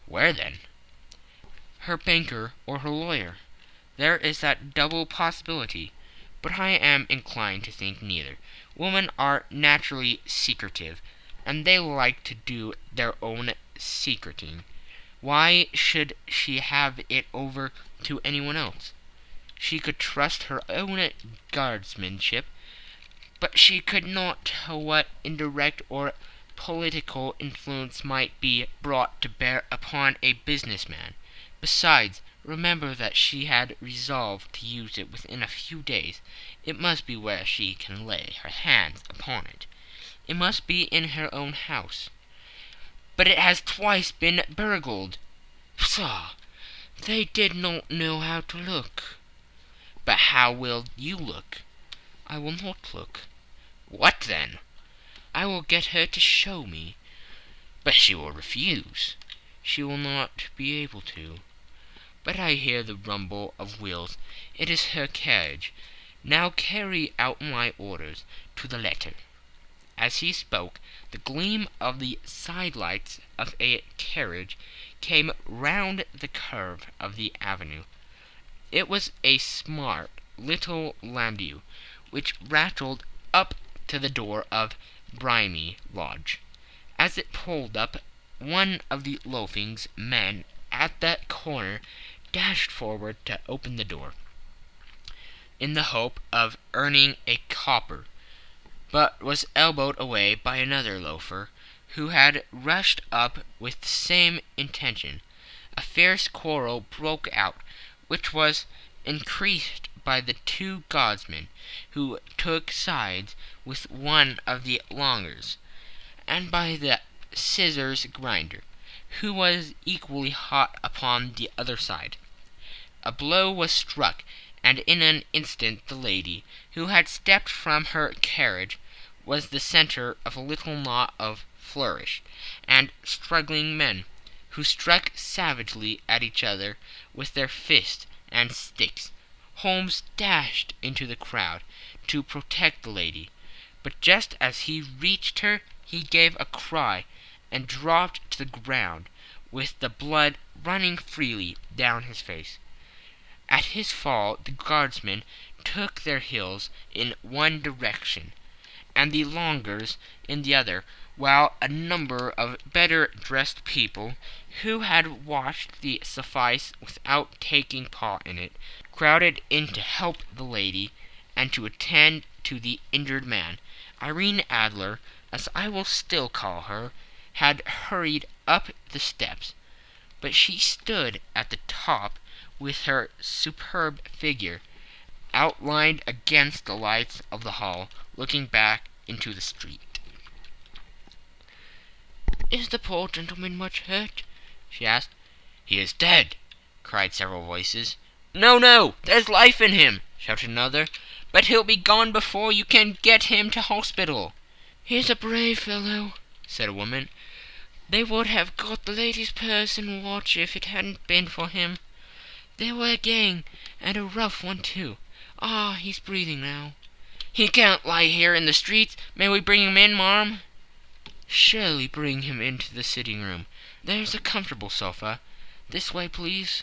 "Where, then?" "Her banker or her lawyer. There is that double possibility, but I am inclined to think neither. Women are naturally secretive, and they like to do their own secreting. Why should she have it over to anyone else? She could trust her own guardsmanship, but she could not tell what indirect or political influence might be brought to bear upon a businessman. Besides, remember that she had resolved to use it within a few days. It must be where she can lay her hands upon it. It must be in her own house." "But it has twice been burgled." "Pshaw! They did not know how to look." "But how will you look?" "I will not look." "What then?" "I will get her to show me." "But she will refuse." "She will not be able to. But I hear the rumble of wheels. It is her carriage. Now carry out my orders to the letter." As he spoke, the gleam of the side-lights of a carriage came round the curve of the avenue. It was a smart little landau, which rattled up to the door of Brimy Lodge. As it pulled up, one of the loafing's men at that corner dashed forward to open the door, in the hope of earning a copper, but was elbowed away by another loafer, who had rushed up with the same intention. A fierce quarrel broke out, which was increased by the 2 guardsmen, who took sides with one of the longers, and by the scissors grinder, who was equally hot upon the other side. A blow was struck, and in an instant the lady, who had stepped from her carriage, was the centre of a little knot of flourished and struggling men, who struck savagely at each other with their fists and sticks. Holmes dashed into the crowd to protect the lady, but just as he reached her he gave a cry and dropped to the ground, with the blood running freely down his face. At his fall the guardsmen took their heels in one direction, and the longers in the other, while a number of better-dressed people, who had watched the suffice without taking part in it, crowded in to help the lady and to attend to the injured man. Irene Adler, as I will still call her, had hurried up the steps, but she stood at the top with her superb figure outlined against the lights of the hall, looking back into the street. "Is the poor gentleman much hurt?" she asked. "He is dead!" cried several voices. "No, no, there's life in him!" shouted another. "But he'll be gone before you can get him to hospital." "He's a brave fellow," said a woman. "They would have got the lady's purse and watch if it hadn't been for him. They were a gang, and a rough one, too. Ah, he's breathing now." "He can't lie here in the streets. May we bring him in, marm?" "Surely bring him into the sitting-room. There's a comfortable sofa. This way, please."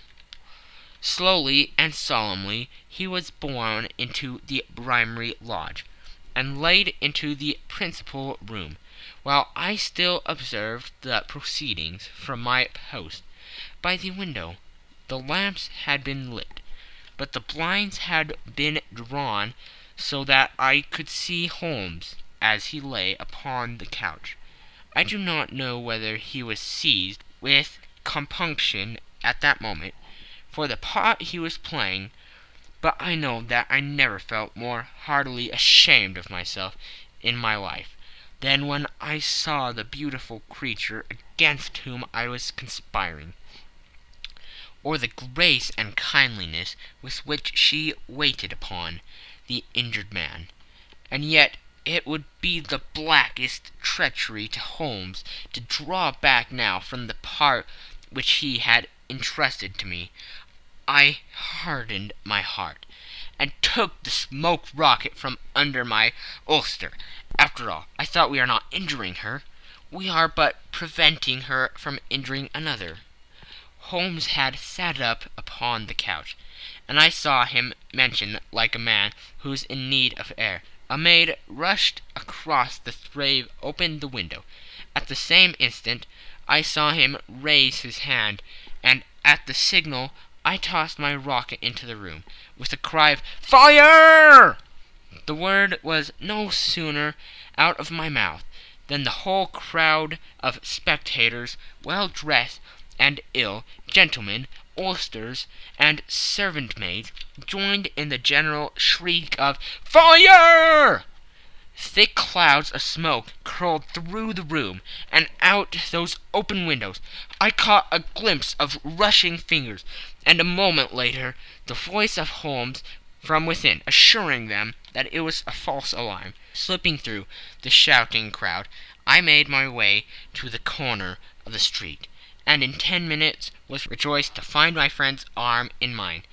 Slowly and solemnly he was borne into the Brimary Lodge, and laid into the principal room, while I still observed the proceedings from my post by the window. The lamps had been lit, but the blinds had been drawn so that I could see Holmes as he lay upon the couch. I do not know whether he was seized with compunction at that moment for the part he was playing, but I know that I never felt more heartily ashamed of myself in my life than when I saw the beautiful creature against whom I was conspiring, or the grace and kindliness with which she waited upon the injured man. And yet it would be the blackest treachery to Holmes to draw back now from the part which he had entrusted to me. I hardened my heart, and took the smoke rocket from under my ulster. After all, I thought, we are not injuring her. We are but preventing her from injuring another. Holmes had sat up upon the couch, and I saw him mention like a man who's in need of air. A maid rushed across the threshold, opened the window. At the same instant I saw him raise his hand, and at the signal I tossed my rocket into the room, with a cry of "Fire!" The word was no sooner out of my mouth than the whole crowd of spectators, well dressed and ill, gentlemen, ulsters, and servant-maids, joined in the general shriek of "Fire!" Thick clouds of smoke curled through the room, and out those open windows. I caught a glimpse of rushing fingers, and a moment later the voice of Holmes from within, assuring them that it was a false alarm. Slipping through the shouting crowd, I made my way to the corner of the street, and in 10 minutes was rejoiced to find my friend's arm in mine,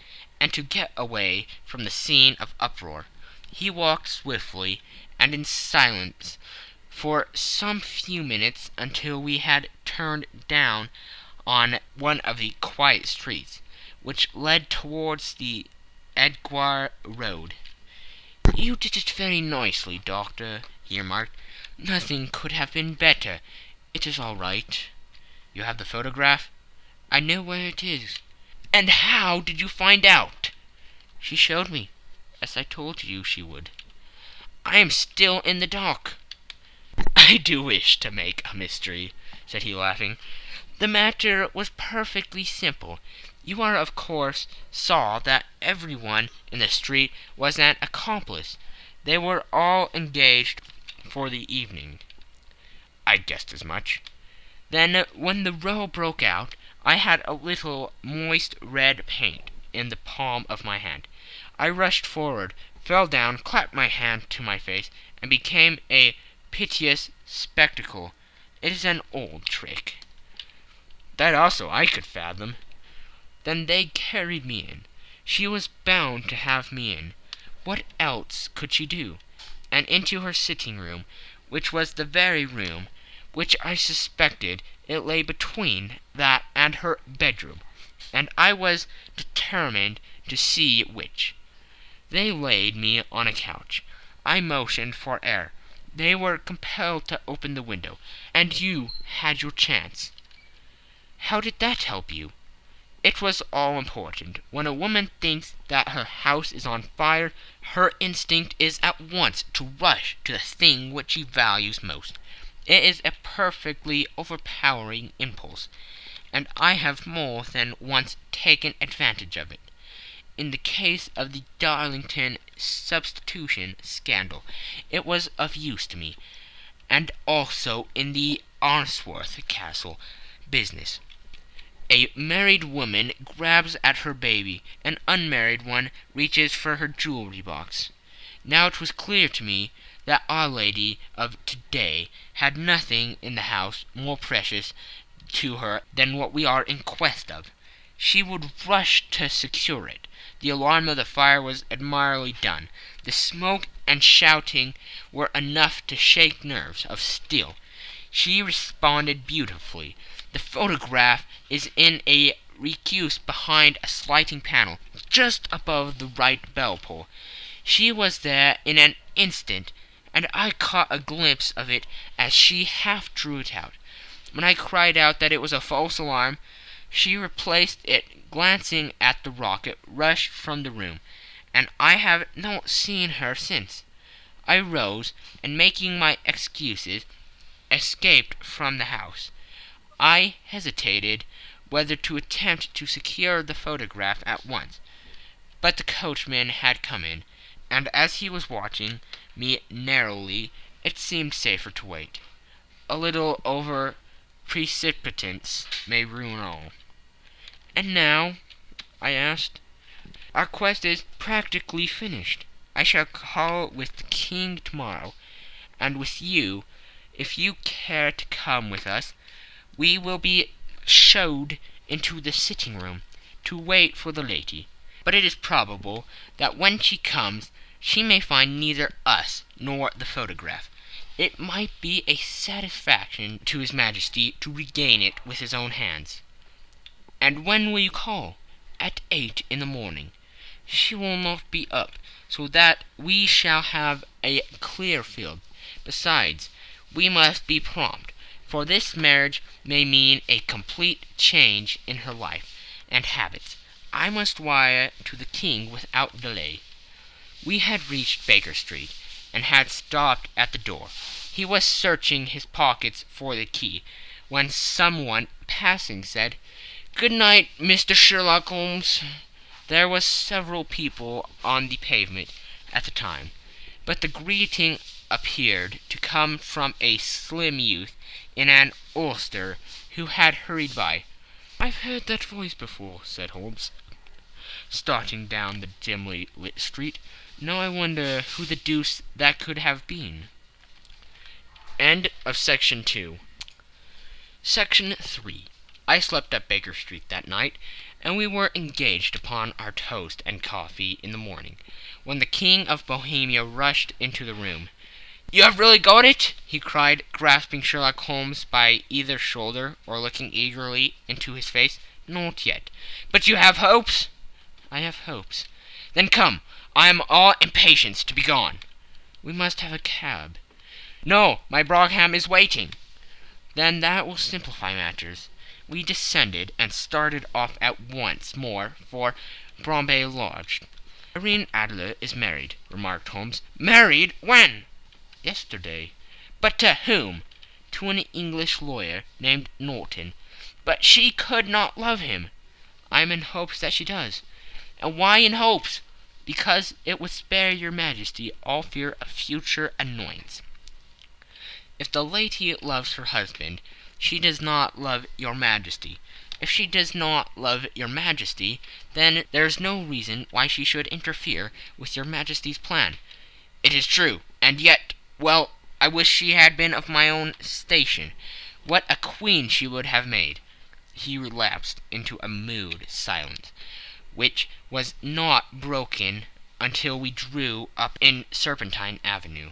and to get away from the scene of uproar. He walked swiftly and in silence for some few minutes, until we had turned down on one of the quiet streets which led towards the Edgware Road. "You did it very nicely, Doctor," he remarked. "Nothing could have been better. It is all right." "You have the photograph?" "I know where it is." "And how did you find out?" "She showed me, as I told you she would." "I am still in the dark." "I do wish to make a mystery," said he, laughing. "The matter was perfectly simple. You are, of course, saw that everyone in the street was an accomplice. They were all engaged for the evening." "I guessed as much." "Then, when the row broke out, I had a little moist red paint in the palm of my hand. I rushed forward, fell down, clapped my hand to my face, and became a piteous spectacle. It is an old trick." "That also I could fathom." "Then they carried me in. She was bound to have me in. What else could she do? And into her sitting-room, which was the very room which I suspected. It lay between that and her bedroom, and I was determined to see which. They laid me on a couch. I motioned for air. They were compelled to open the window, and you had your chance." "How did that help you?" "It was all important. When a woman thinks that her house is on fire, her instinct is at once to rush to the thing which she values most. It is a perfectly overpowering impulse, and I have more than once taken advantage of it. In the case of the Darlington substitution scandal, it was of use to me, and also in the Arnsworth Castle business. A married woman grabs at her baby, an unmarried one reaches for her jewelry box. Now it was clear to me that Our Lady of today had nothing in the house more precious to her than what we are in quest of. She would rush to secure it. The alarm of the fire was admirably done. The smoke and shouting were enough to shake nerves of steel. She responded beautifully. The photograph is in a recused behind a sliding panel just above the right bell pull. She was there in an instant, and I caught a glimpse of it as she half drew it out. When I cried out that it was a false alarm, she replaced it, glancing at the rocket, rushed from the room, and I have not seen her since. I rose, and making my excuses, escaped from the house. I hesitated whether to attempt to secure the photograph at once, but the coachman had come in, and as he was watching me narrowly, it seemed safer to wait. A little over precipitance may ruin all. "And now?" I asked. "Our quest is practically finished. I shall call with the king tomorrow, and with you, if you care to come with us. We will be showed into the sitting room to wait for the lady. But it is probable that when she comes, she may find neither us nor the photograph. It might be a satisfaction to His Majesty to regain it with his own hands." "And when will you call?" "At 8 in the morning. She will not be up, so that we shall have a clear field. Besides, we must be prompt, for this marriage may mean a complete change in her life and habits. I must wire to the king without delay." We had reached Baker Street, and had stopped at the door. He was searching his pockets for the key, when someone passing said, "Good night, Mr. Sherlock Holmes." There were several people on the pavement at the time, but the greeting appeared to come from a slim youth in an ulster who had hurried by. "I've heard that voice before," said Holmes, starting down the dimly lit street. "Now I wonder who the deuce that could have been." End of Section 2. Section 3. I slept at Baker Street that night, and we were engaged upon our toast and coffee in the morning, when the King of Bohemia rushed into the room. "You have really got it?" he cried, grasping Sherlock Holmes by either shoulder, or looking eagerly into his face. "Not yet. But you have hopes?" "I have hopes." "Then come. I am all impatience to be gone." "We must have a cab." "No, my brougham is waiting." "Then that will simplify matters." We descended and started off at once more for Bombay Lodge. "Irene Adler is married," remarked Holmes. "Married? When?" "Yesterday." "But to whom?" "To an English lawyer named Norton." "But she could not love him." "I am in hopes that she does." "And why in hopes?" "Because it would spare your Majesty all fear of future annoyance. If the lady loves her husband, she does not love your Majesty. If she does not love your Majesty, then there is no reason why she should interfere with your Majesty's plan." "It is true, and yet, well, I wish she had been of my own station. What a queen she would have made." He relapsed into a mood silence, which was not broken until we drew up in Serpentine Avenue.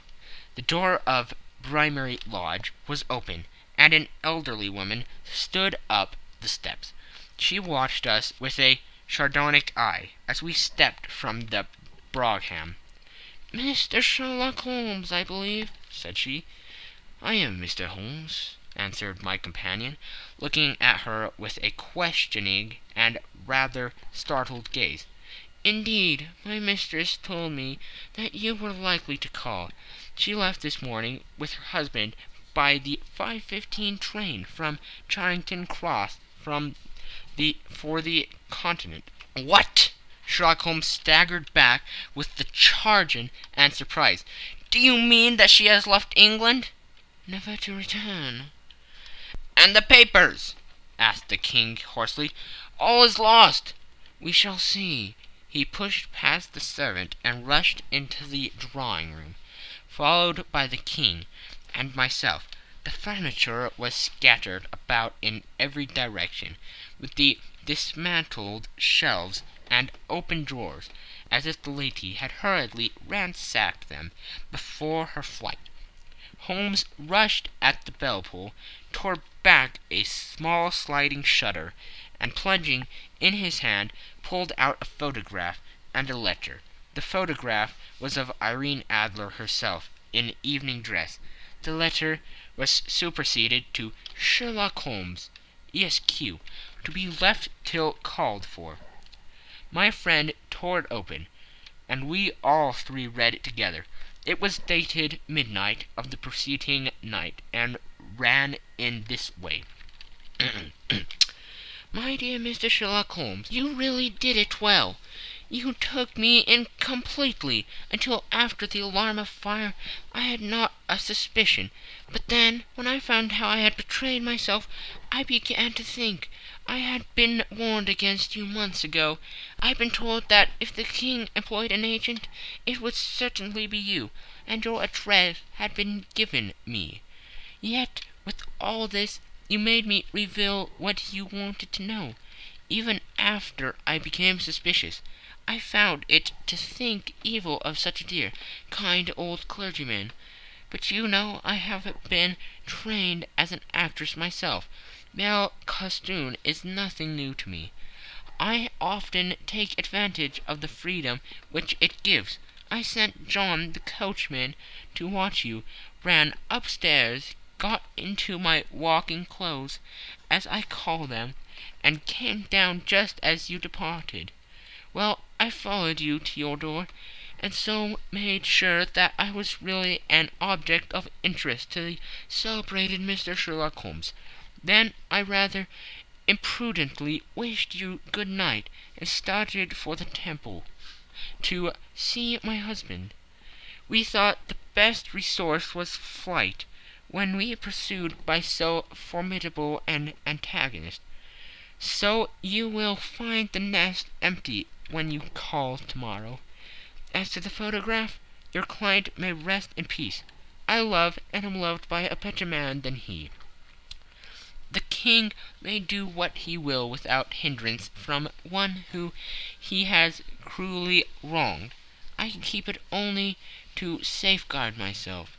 The door of Brimary Lodge was open, and an elderly woman stood up the steps. She watched us with a sardonic eye as we stepped from the brougham. "Mr. Sherlock Holmes, I believe," said she. "I am Mr. Holmes," answered my companion, looking at her with a questioning and rather startled gaze. "Indeed, my mistress told me that you were likely to call. She left this morning with her husband by the 5:15 train from Charing Cross for the Continent." "What?" Sherlock Holmes staggered back with the chagrin and surprise. "Do you mean that she has left England?" "Never to return." "And the papers?" asked the king hoarsely. "All is lost." "We shall see." He pushed past the servant and rushed into the drawing-room, followed by the king and myself. The furniture was scattered about in every direction, with the dismantled shelves and open drawers, as if the lady had hurriedly ransacked them before her flight. Holmes rushed at the bell-pull, tore back a small sliding shutter, and plunging in his hand, pulled out a photograph and a letter. The photograph was of Irene Adler herself, in evening dress. The letter was superseded to Sherlock Holmes, Esq., to be left till called for. My friend tore it open, and we all three read it together. It was dated midnight of the preceding night, and ran in this way. My dear Mr. Sherlock Holmes, you really did it well. You took me in completely. Until after the alarm of fire I had not a suspicion. But then, when I found how I had betrayed myself, I began to think. I had been warned against you months ago. I had been told that if the king employed an agent, it would certainly be you, and your address had been given me. Yet, with all this, you made me reveal what you wanted to know. Even after I became suspicious, I found it to think evil of such a dear, kind old clergyman. But you know I have been trained as an actress myself. Male costume is nothing new to me. I often take advantage of the freedom which it gives. I sent John the coachman to watch you, ran upstairs, got into my walking clothes, as I call them, and came down just as you departed. Well, I followed you to your door, and so made sure that I was really an object of interest to the celebrated Mr. Sherlock Holmes. Then I rather imprudently wished you good night, and started for the Temple to see my husband. We thought the best resource was flight, when we pursued by so formidable an antagonist. So you will find the nest empty when you call tomorrow. As to the photograph, your client may rest in peace. I love and am loved by a better man than he. The king may do what he will without hindrance from one who he has cruelly wronged. I keep it only to safeguard myself,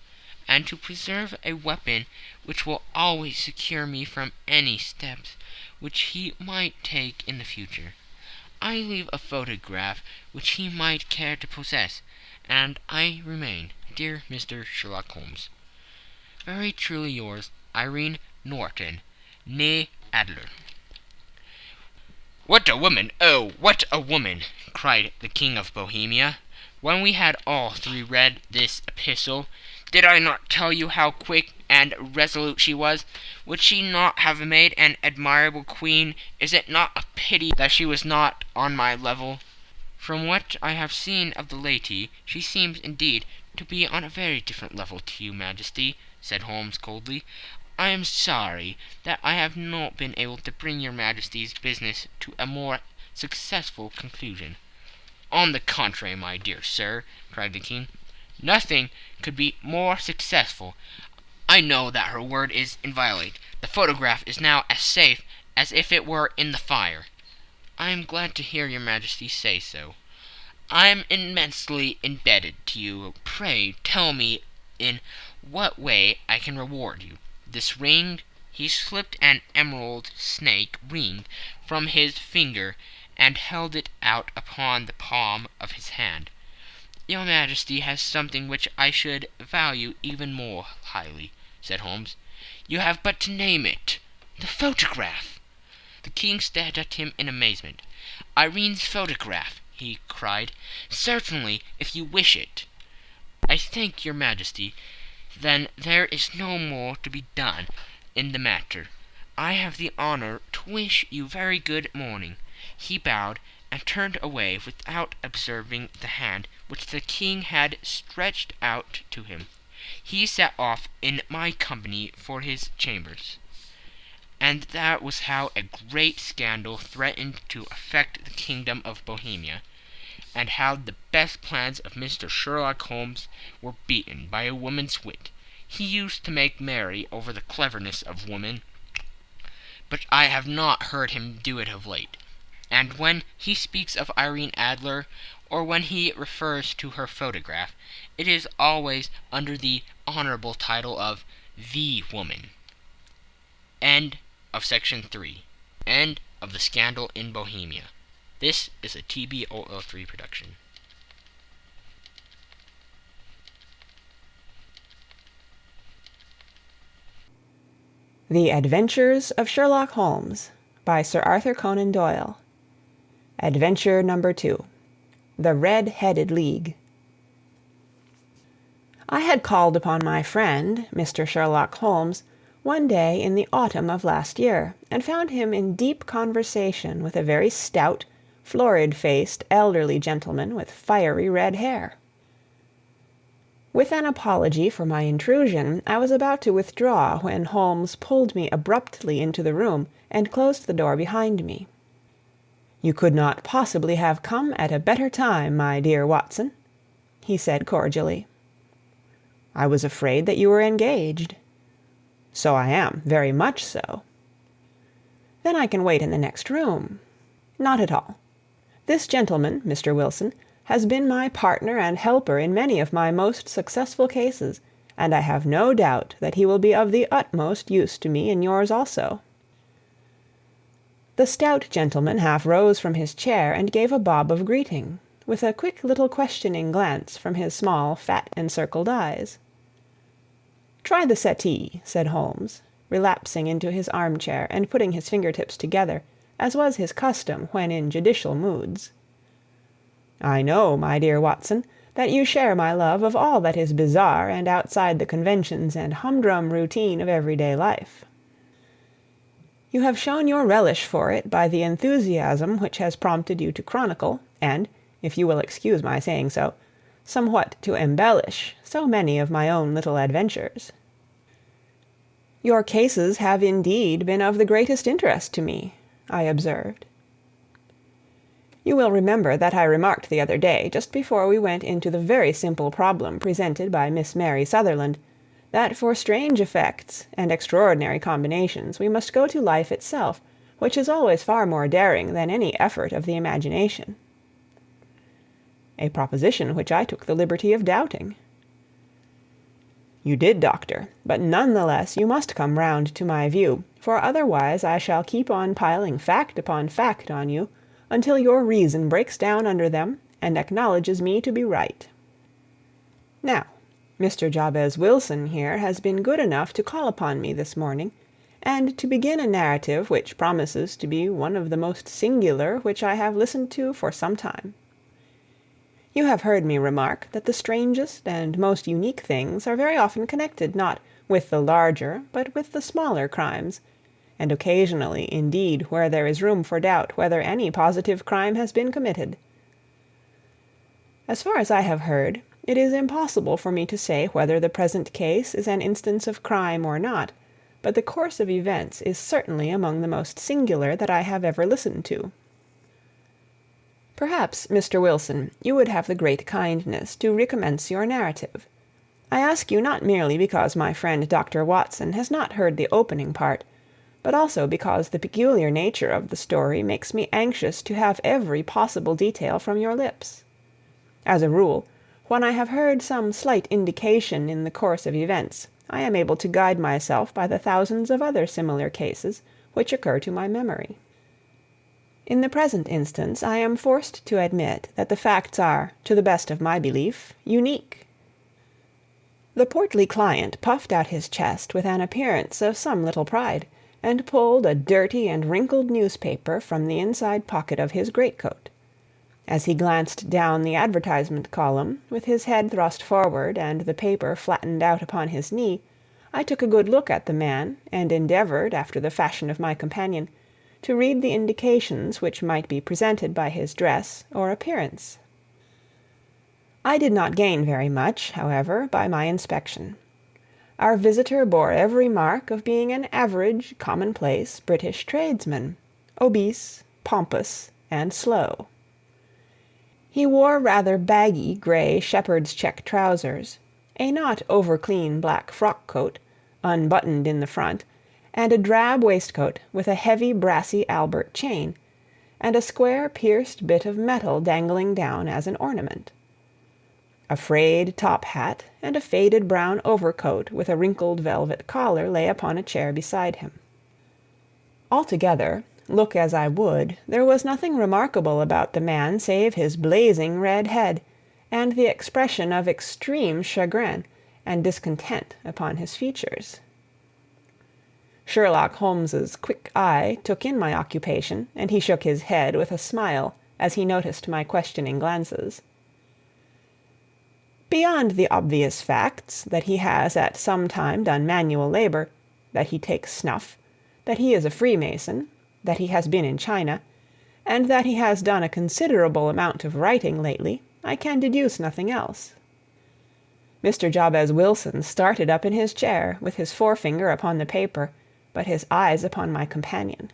and to preserve a weapon which will always secure me from any steps which he might take in the future. I leave a photograph which he might care to possess, and I remain, dear Mr. Sherlock Holmes, very truly yours, Irene Norton, née Adler. "What a woman! Oh, what a woman!" cried the King of Bohemia, when we had all three read this epistle. "Did I not tell you how quick and resolute she was? Would she not have made an admirable queen? Is it not a pity that she was not on my level?" "From what I have seen of the lady, she seems indeed to be on a very different level to you, Majesty," said Holmes coldly. "I am sorry that I have not been able to bring your Majesty's business to a more successful conclusion." "On the contrary, my dear sir," cried the King, "nothing could be more successful. I know that her word is inviolate. The photograph is now as safe as if it were in the fire." "I am glad to hear your Majesty say so." "I am immensely indebted to you. Pray tell me in what way I can reward you. This ring—" He slipped an emerald snake ring from his finger and held it out upon the palm of his hand. "Your Majesty has something which I should value even more highly," said Holmes. "You have but to name it." "The photograph!" The King stared at him in amazement. "Irene's photograph!" he cried. "Certainly, if you wish it." "I thank your Majesty. Then there is no more to be done in the matter. I have the honor to wish you very good morning." He bowed and turned away without observing the hand which the King had stretched out to him. He set off in my company for his chambers. And that was how a great scandal threatened to affect the kingdom of Bohemia, and how the best plans of Mr. Sherlock Holmes were beaten by a woman's wit. He used to make merry over the cleverness of women, but I have not heard him do it of late. And when he speaks of Irene Adler, or when he refers to her photograph, it is always under the honorable title of the woman. End of section 3. End of the Scandal in Bohemia. This is a TBOL3 production. The Adventures of Sherlock Holmes by Sir Arthur Conan Doyle. Adventure number 2. The Red-Headed League. I had called upon my friend, Mr. Sherlock Holmes, one day in the autumn of last year, and found him in deep conversation with a very stout, florid-faced, elderly gentleman with fiery red hair. With an apology for my intrusion, I was about to withdraw when Holmes pulled me abruptly into the room and closed the door behind me. "You could not possibly have come at a better time, my dear Watson," he said cordially. "I was afraid that you were engaged." "So I am, very much so." "Then I can wait in the next room." "Not at all. This gentleman, Mr. Wilson, has been my partner and helper in many of my most successful cases, and I have no doubt that he will be of the utmost use to me in yours also." The stout gentleman half rose from his chair and gave a bob of greeting, with a quick little questioning glance from his small, fat, encircled eyes. "Try the settee," said Holmes, relapsing into his armchair and putting his fingertips together, as was his custom when in judicial moods. "I know, my dear Watson, that you share my love of all that is bizarre and outside the conventions and humdrum routine of everyday life. You have shown your relish for it by the enthusiasm which has prompted you to chronicle, and, if you will excuse my saying so, somewhat to embellish so many of my own little adventures. Your cases have indeed been of the greatest interest to me," I observed. You will remember that I remarked the other day, just before we went into the very simple problem presented by Miss Mary Sutherland, that for strange effects and extraordinary combinations we must go to life itself, which is always far more daring than any effort of the imagination. A proposition which I took the liberty of doubting. You did, Doctor, but none the less you must come round to my view, for otherwise I shall keep on piling fact upon fact on you, until your reason breaks down under them and acknowledges me to be right. Now, Mr. Jabez Wilson here has been good enough to call upon me this morning, and to begin a narrative which promises to be one of the most singular which I have listened to for some time. You have heard me remark that the strangest and most unique things are very often connected not with the larger but with the smaller crimes, and occasionally, indeed, where there is room for doubt whether any positive crime has been committed. As far as I have heard, it is impossible for me to say whether the present case is an instance of crime or not, but the course of events is certainly among the most singular that I have ever listened to. Perhaps, Mr. Wilson, you would have the great kindness to recommence your narrative. I ask you not merely because my friend Dr. Watson has not heard the opening part, but also because the peculiar nature of the story makes me anxious to have every possible detail from your lips. As a rule, when I have heard some slight indication in the course of events, I am able to guide myself by the thousands of other similar cases which occur to my memory. In the present instance, I am forced to admit that the facts are, to the best of my belief, unique. The portly client puffed out his chest with an appearance of some little pride, and pulled a dirty and wrinkled newspaper from the inside pocket of his greatcoat. As he glanced down the advertisement column, with his head thrust forward and the paper flattened out upon his knee, I took a good look at the man, and endeavored, after the fashion of my companion, to read the indications which might be presented by his dress or appearance. I did not gain very much, however, by my inspection. Our visitor bore every mark of being an average, commonplace British tradesman, obese, pompous, and slow. He wore rather baggy grey shepherd's check trousers, a not over-clean black frock-coat, unbuttoned in the front, and a drab waistcoat with a heavy brassy Albert chain, and a square pierced bit of metal dangling down as an ornament. A frayed top hat and a faded brown overcoat with a wrinkled velvet collar lay upon a chair beside him. Altogether, Look as I would, there was nothing remarkable about the man save his blazing red head, and the expression of extreme chagrin and discontent upon his features. Sherlock Holmes's quick eye took in my occupation, and he shook his head with a smile as he noticed my questioning glances. Beyond the obvious facts that he has at some time done manual labor, that he takes snuff, that he is a Freemason, that he has been in China, and that he has done a considerable amount of writing lately, I can deduce nothing else. Mr. Jabez Wilson started up in his chair, with his forefinger upon the paper, but his eyes upon my companion.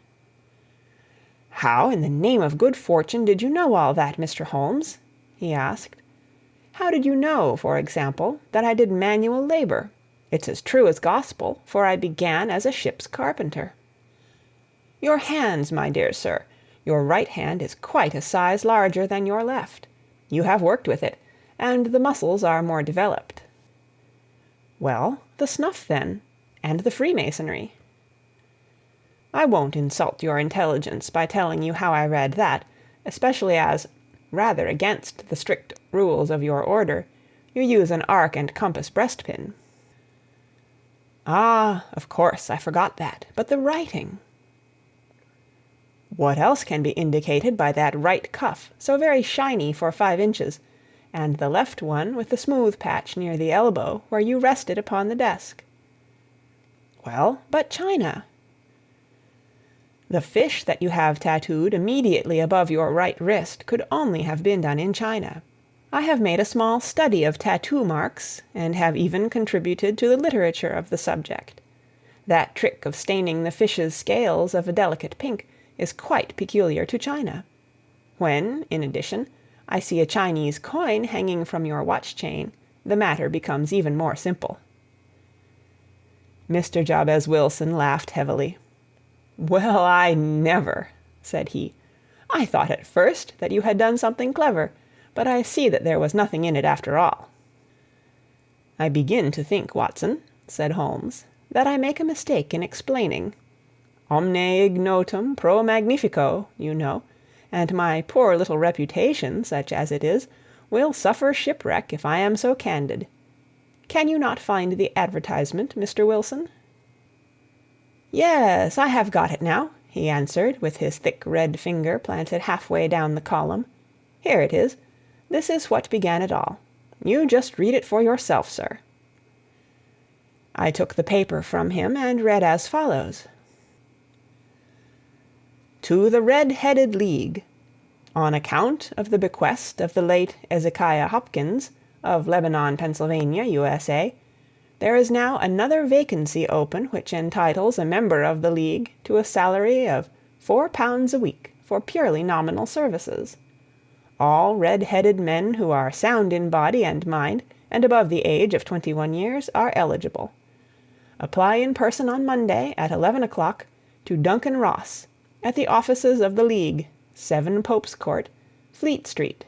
"How, in the name of good fortune, did you know all that, Mr. Holmes?" he asked. "How did you know, for example, that I did manual labor? It's as true as gospel, for I began as a ship's carpenter." "Your hands, my dear sir. Your right hand is quite a size larger than your left. You have worked with it, and the muscles are more developed." "Well, the snuff, then, and the Freemasonry." "I won't insult your intelligence by telling you how I read that, especially as, rather against the strict rules of your order, you use an arc and compass breastpin." "Ah, of course, I forgot that. But the writing?" "What else can be indicated by that right cuff, so very shiny for 5 inches, and the left one with the smooth patch near the elbow where you rested upon the desk?" "Well, but China?" "The fish that you have tattooed immediately above your right wrist could only have been done in China. I have made a small study of tattoo marks, and have even contributed to the literature of the subject. That trick of staining the fish's scales of a delicate pink is quite peculiar to China. When, in addition, I see a Chinese coin hanging from your watch-chain, the matter becomes even more simple." Mr. Jabez Wilson laughed heavily. "Well, I never!" said he. "I thought at first that you had done something clever, but I see that there was nothing in it after all." "I begin to think, Watson," said Holmes, "that I make a mistake in explaining. Omne ignotum pro magnifico, you know, and my poor little reputation, such as it is, will suffer shipwreck if I am so candid. Can you not find the advertisement, Mr. Wilson?" "Yes, I have got it now," he answered, with his thick red finger planted halfway down the column. "Here it is. This is what began it all. You just read it for yourself, sir." I took the paper from him and read as follows: "To the Red-Headed League. On account of the bequest of the late Ezekiah Hopkins, of Lebanon, Pennsylvania, USA, there is now another vacancy open which entitles a member of the League to a salary of £4 a week for purely nominal services. All red-headed men who are sound in body and mind and above the age of 21 years are eligible. Apply in person on Monday at 11 o'clock to Duncan Ross, at the offices of the League, 7 Pope's Court, Fleet Street."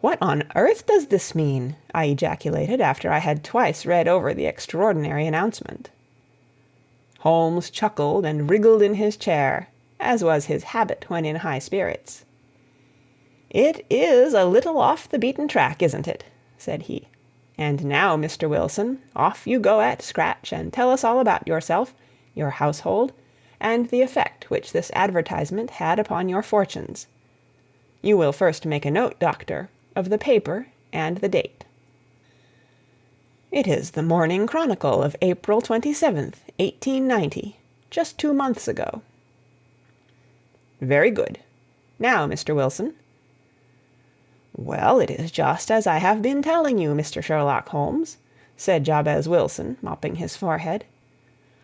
"What on earth does this mean?" I ejaculated after I had twice read over the extraordinary announcement. Holmes chuckled and wriggled in his chair, as was his habit when in high spirits. "It is a little off the beaten track, isn't it?" said he. "And now, Mr. Wilson, off you go at scratch and tell us all about yourself, your household, and the effect which this advertisement had upon your fortunes. You will first make a note, Doctor, of the paper and the date." "It is the Morning Chronicle of April 27th, 1890, just 2 months ago." "Very good. Now, Mr. Wilson." "Well, it is just as I have been telling you, Mr. Sherlock Holmes," said Jabez Wilson, mopping his forehead.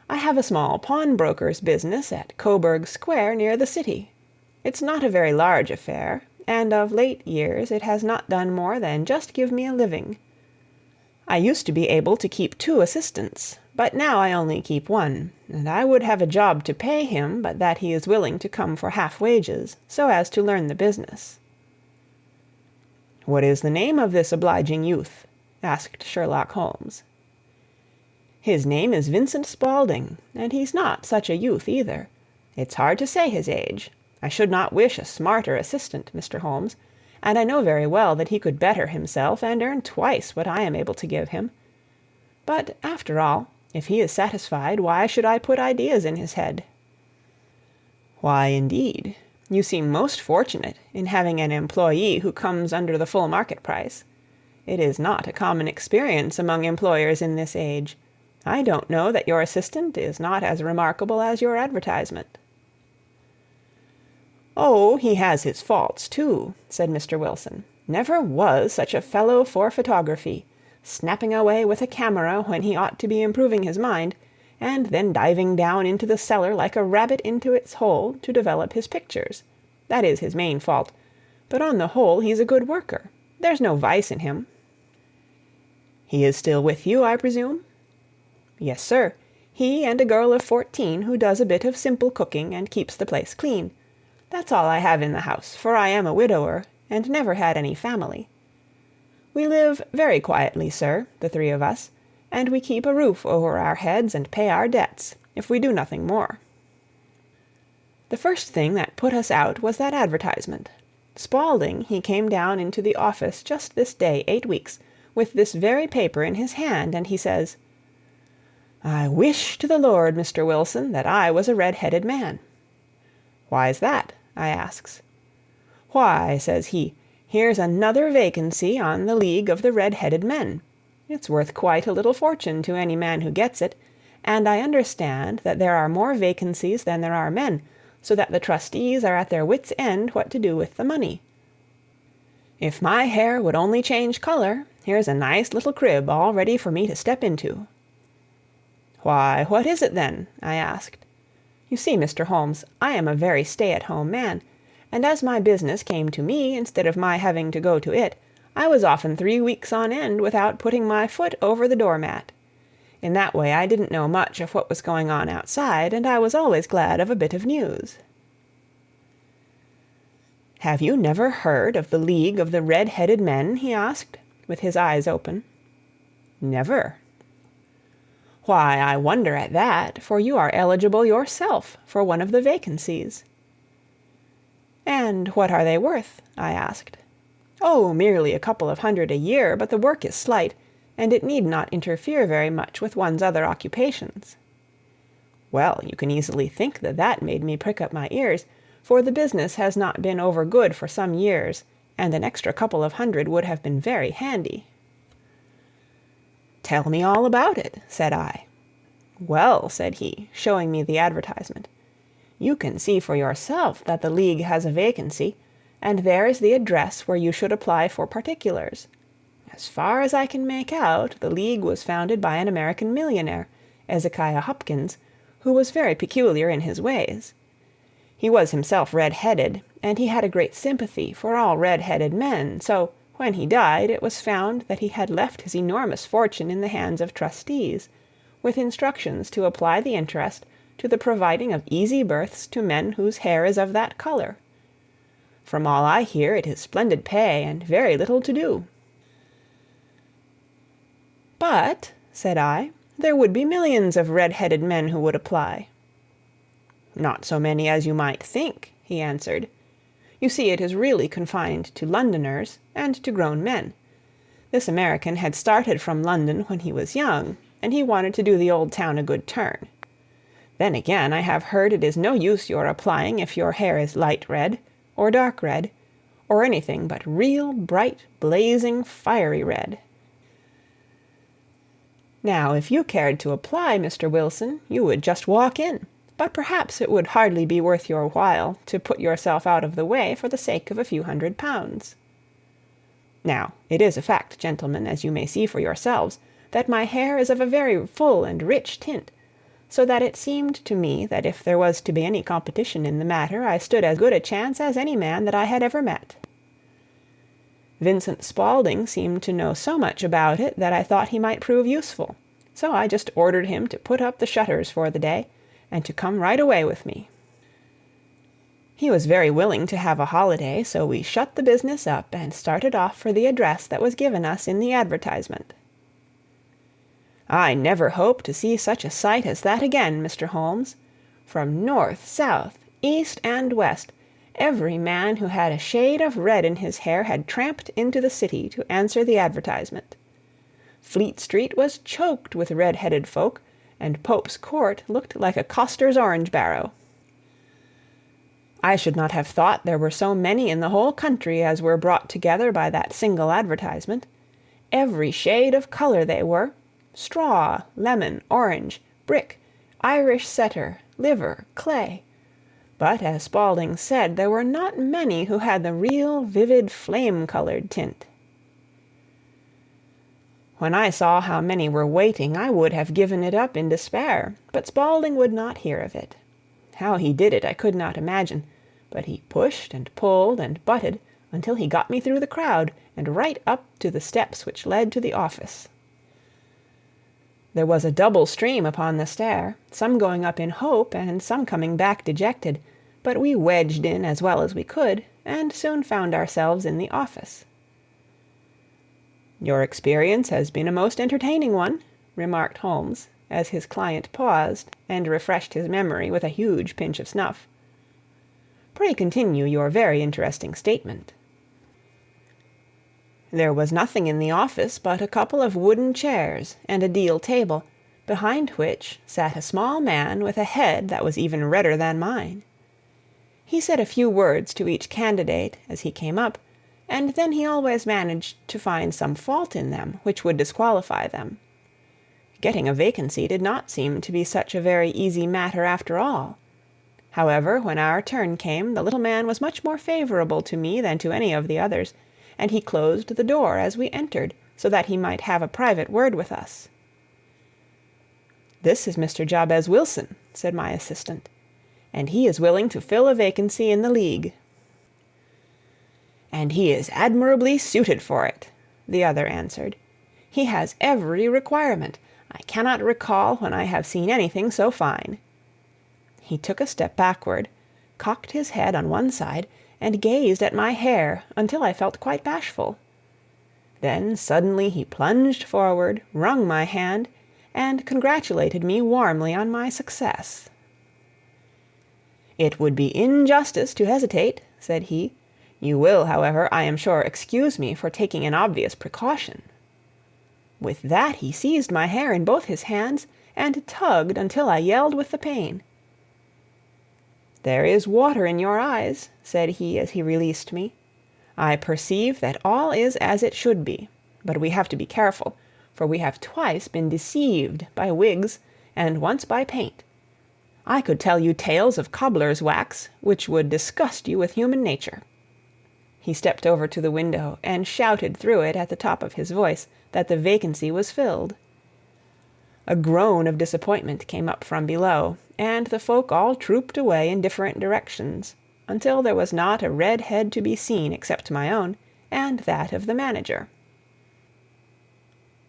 "I have a small pawnbroker's business at Coburg Square, near the city. It's not a very large affair, and of late years it has not done more than just give me a living. I used to be able to keep 2 assistants, but now I only keep 1, and I would have a job to pay him but that he is willing to come for half wages, so as to learn the business." "What is the name of this obliging youth?" asked Sherlock Holmes. "His name is Vincent Spaulding, and he's not such a youth either. It's hard to say his age. I should not wish a smarter assistant, Mr. Holmes, and I know very well that he could better himself and earn twice what I am able to give him. But, after all, if he is satisfied, why should I put ideas in his head?" "Why, indeed? You seem most fortunate in having an employee who comes under the full market price. It is not a common experience among employers in this age. I don't know that your assistant is not as remarkable as your advertisement." "Oh, he has his faults, too," said Mr. Wilson. "Never was such a fellow for photography, snapping away with a camera when he ought to be improving his mind, and then diving down into the cellar like a rabbit into its hole to develop his pictures. That is his main fault, but on the whole he's a good worker. There's no vice in him." "He is still with you, I presume?" "Yes, sir. He and a girl of 14 who does a bit of simple cooking and keeps the place clean. That's all I have in the house, for I am a widower, and never had any family. We live very quietly, sir, the three of us, and we keep a roof over our heads and pay our debts, if we do nothing more." The first thing that put us out was that advertisement. Spaulding, he came down into the office just this day 8 weeks, with this very paper in his hand, and he says, "I wish to the Lord, Mr. Wilson, that I was a red-headed man." "Why's that?" I asks. "Why," says he, "here's another vacancy on the League of the Red-Headed Men. It's worth quite a little fortune to any man who gets it, and I understand that there are more vacancies than there are men, so that the trustees are at their wits' end what to do with the money. If my hair would only change color, here's a nice little crib all ready for me to step into." "Why, what is it then?" I asked. You see, Mr. Holmes, I am a very stay-at-home man, and as my business came to me instead of my having to go to it, I was often 3 weeks on end without putting my foot over the doormat. In that way I didn't know much of what was going on outside, and I was always glad of a bit of news." "Have you never heard of the League of the Red-Headed Men?" he asked, with his eyes open. "Never." "Why, I wonder at that, for you are eligible yourself for one of the vacancies." "And what are they worth?" I asked. "Oh, merely a couple of hundred a year, but the work is slight, and it need not interfere very much with one's other occupations." Well, you can easily think that that made me prick up my ears, for the business has not been over good for some years, and an extra couple of hundred would have been very handy. "Tell me all about it," said I. "Well," said he, showing me the advertisement, "you can see for yourself that the League has a vacancy, and there is the address where you should apply for particulars. As far as I can make out, the League was founded by an American millionaire, Ezekiah Hopkins, who was very peculiar in his ways. He was himself red-headed, and he had a great sympathy for all red-headed men, so when he died it was found that he had left his enormous fortune in the hands of trustees, with instructions to apply the interest to the providing of easy berths to men whose hair is of that color. From all I hear, it is splendid pay and very little to do." "But," said I, "there would be millions of red-headed men who would apply." "Not so many as you might think," he answered. "You see, it is really confined to Londoners and to grown men. This American had started from London when he was young, and he wanted to do the old town a good turn. Then again, I have heard it is no use your applying if your hair is light red, or dark red, or anything but real bright, blazing, fiery red. Now, if you cared to apply, Mr. Wilson, you would just walk in, but perhaps it would hardly be worth your while to put yourself out of the way for the sake of a few £100. Now, it is a fact, gentlemen, as you may see for yourselves, that my hair is of a very full and rich tint, so that it seemed to me that if there was to be any competition in the matter, I stood as good a chance as any man that I had ever met. Vincent Spaulding seemed to know so much about it that I thought he might prove useful, so I just ordered him to put up the shutters for the day, and to come right away with me. He was very willing to have a holiday, so we shut the business up and started off for the address that was given us in the advertisement. I never hope to see such a sight as that again, Mr. Holmes, From north, south, east, and west, every man who had a shade of red in his hair had tramped into the city to answer the advertisement. Fleet Street was choked with red-headed folk, and Pope's Court looked like a coster's orange barrow. I should not have thought there were so many in the whole country as were brought together by that single advertisement. Every shade of colour they were: straw, lemon, orange, brick, Irish setter, liver, clay. But, as Spaulding said, there were not many who had the real vivid flame-coloured tint. When I saw how many were waiting, I would have given it up in despair, but Spaulding would not hear of it. How he did it I could not imagine, but he pushed and pulled and butted until he got me through the crowd and right up to the steps which led to the office. There was a double stream upon the stair, some going up in hope and some coming back dejected, but we wedged in as well as we could, and soon found ourselves in the office. "Your experience has been a most entertaining one," remarked Holmes, as his client paused and refreshed his memory with a huge pinch of snuff. "Pray continue your very interesting statement." There was nothing in the office but a couple of wooden chairs and a deal table, behind which sat a small man with a head that was even redder than mine. He said a few words to each candidate as he came up, and then he always managed to find some fault in them which would disqualify them. Getting a vacancy did not seem to be such a very easy matter after all. However, when our turn came, the little man was much more favourable to me than to any of the others, and he closed the door as we entered, so that he might have a private word with us. "This is Mr. Jabez Wilson," said my assistant, "and he is willing to fill a vacancy in the League." "And he is admirably suited for it," the other answered. "He has every requirement. I cannot recall when I have seen anything so fine." He took a step backward, cocked his head on one side, and gazed at my hair until I felt quite bashful. Then suddenly he plunged forward, wrung my hand, and congratulated me warmly on my success. "It would be injustice to hesitate," said he. "You will, however, I am sure, excuse me for taking an obvious precaution." With that he seized my hair in both his hands and tugged until I yelled with the pain. "There is water in your eyes," said he as he released me. "I perceive that all is as it should be, but we have to be careful, for we have twice been deceived by wigs and once by paint. I could tell you tales of cobbler's wax which would disgust you with human nature." He stepped over to the window and shouted through it at the top of his voice that the vacancy was filled. A groan of disappointment came up from below, and the folk all trooped away in different directions, until there was not a red head to be seen except my own, and that of the manager.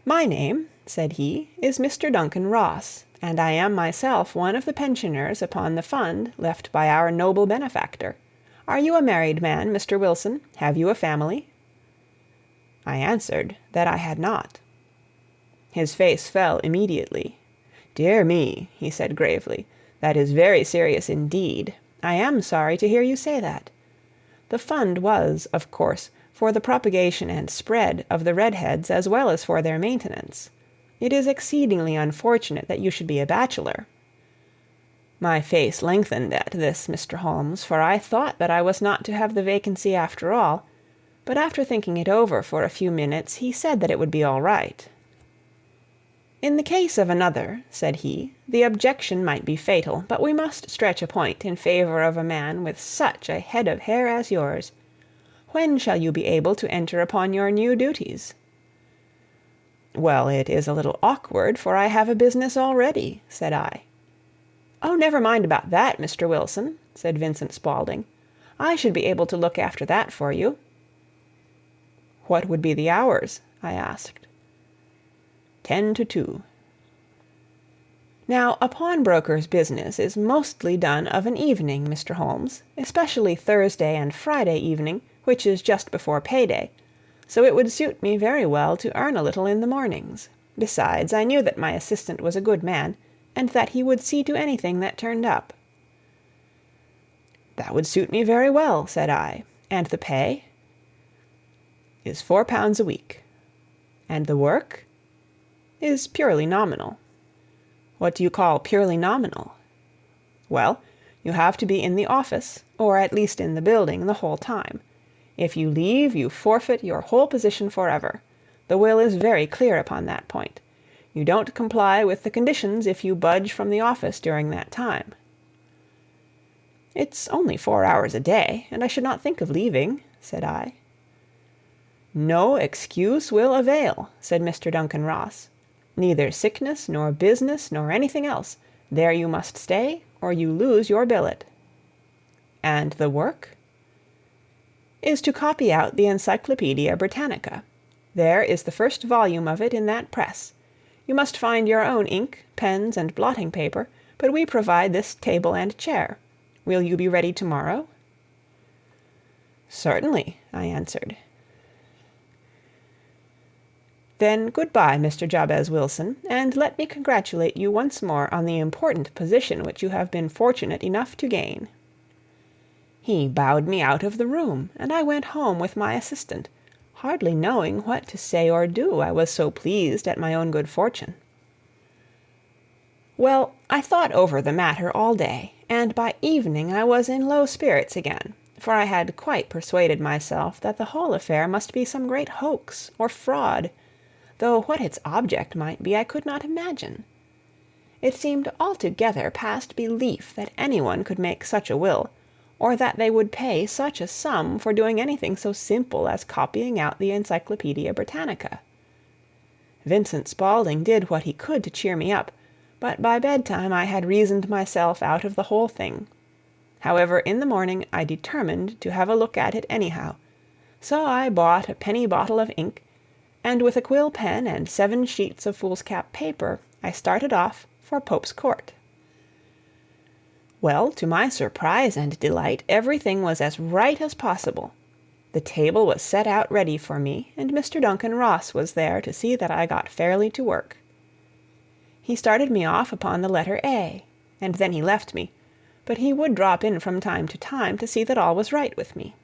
"My name," said he, "is Mr. Duncan Ross, and I am myself one of the pensioners upon the fund left by our noble benefactor. Are you a married man, Mr. Wilson? Have you a family?" I answered that I had not. His face fell immediately. "Dear me," he said gravely, "that is very serious indeed. I am sorry to hear you say that. The fund was, of course, for the propagation and spread of the redheads as well as for their maintenance. It is exceedingly unfortunate that you should be a bachelor." My face lengthened at this, Mr. Holmes, for I thought that I was not to have the vacancy after all, but after thinking it over for a few minutes, he said that it would be all right. "In the case of another," said he, "the objection might be fatal, but we must stretch a point in favor of a man with such a head of hair as yours. When shall you be able to enter upon your new duties?" "Well, it is a little awkward, for I have a business already," said I. "Oh, never mind about that, Mr. Wilson," said Vincent Spaulding. "I should be able to look after that for you." "What would be the hours?" I asked. 10 to 2. Now, a pawnbroker's business is mostly done of an evening, Mr. Holmes, especially Thursday and Friday evening, which is just before payday, so it would suit me very well to earn a little in the mornings. Besides, I knew that my assistant was a good man, and that he would see to anything that turned up. "That would suit me very well," said I. "And the pay?" "Is £4 a week." "And the work?" "Is purely nominal." "What do you call purely nominal?" "Well, you have to be in the office, or at least in the building, the whole time. If you leave, you forfeit your whole position forever. The will is very clear upon that point. You don't comply with the conditions if you budge from the office during that time." "It's only 4 hours a day, and I should not think of leaving," said I. "No excuse will avail," said Mr. Duncan Ross. "Neither sickness, nor business, nor anything else. There you must stay, or you lose your billet." "And the work?" "Is to copy out the Encyclopaedia Britannica. There is the first volume of it in that press. You must find your own ink, pens, and blotting paper, but we provide this table and chair. Will you be ready tomorrow?" "Certainly," I answered. "Then good-bye, Mr. Jabez Wilson, and let me congratulate you once more on the important position which you have been fortunate enough to gain." He bowed me out of the room, and I went home with my assistant, hardly knowing what to say or do, I was so pleased at my own good fortune. Well, I thought over the matter all day, and by evening I was in low spirits again, for I had quite persuaded myself that the whole affair must be some great hoax or fraud, though what its object might be I could not imagine. It seemed altogether past belief that anyone could make such a will, or that they would pay such a sum for doing anything so simple as copying out the Encyclopaedia Britannica. Vincent Spaulding did what he could to cheer me up, but by bedtime I had reasoned myself out of the whole thing. However, in the morning I determined to have a look at it anyhow, so I bought a penny bottle of ink, and with a quill pen and 7 sheets of foolscap paper I started off for Pope's Court. Well, to my surprise and delight, everything was as right as possible. The table was set out ready for me, and Mr. Duncan Ross was there to see that I got fairly to work. He started me off upon the letter A, and then he left me, but he would drop in from time to see that all was right with me.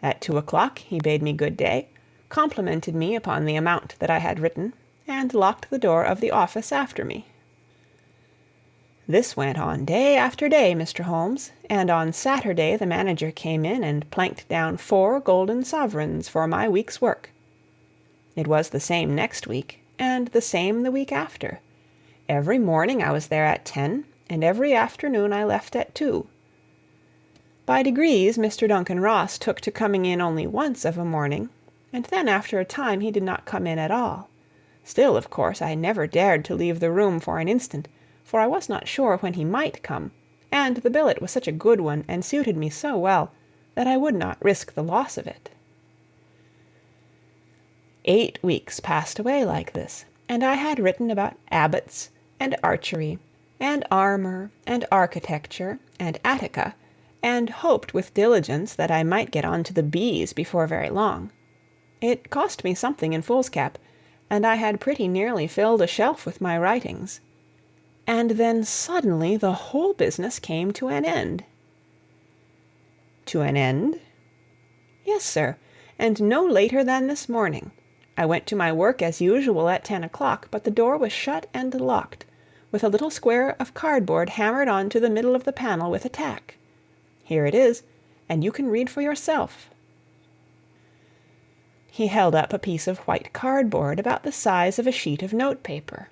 At 2 o'clock he bade me good day, complimented me upon the amount that I had written, and locked the door of the office after me. This went on day after day, Mr. Holmes, and on Saturday the manager came in and planked down 4 golden sovereigns for my week's work. It was the same next week, and the same the week after. Every morning I was there at 10, and every afternoon I left at 2. By degrees Mr. Duncan Ross took to coming in only once of a morning, and then after a time he did not come in at all. Still, of course, I never dared to leave the room for an instant, for I was not sure when he might come, and the billet was such a good one and suited me so well that I would not risk the loss of it. 8 weeks passed away like this, and I had written about abbots, and archery, and armour, and architecture, and Attica, and hoped with diligence that I might get on to the bees before very long. It cost me something in foolscap, and I had pretty nearly filled a shelf with my writings. And then suddenly the whole business came to an end. To an end? Yes, sir, and no later than this morning. I went to my work as usual at 10 o'clock, but the door was shut and locked, with a little square of cardboard hammered on to the middle of the panel with a tack. Here it is, and you can read for yourself. He held up a piece of white cardboard about the size of a sheet of notepaper.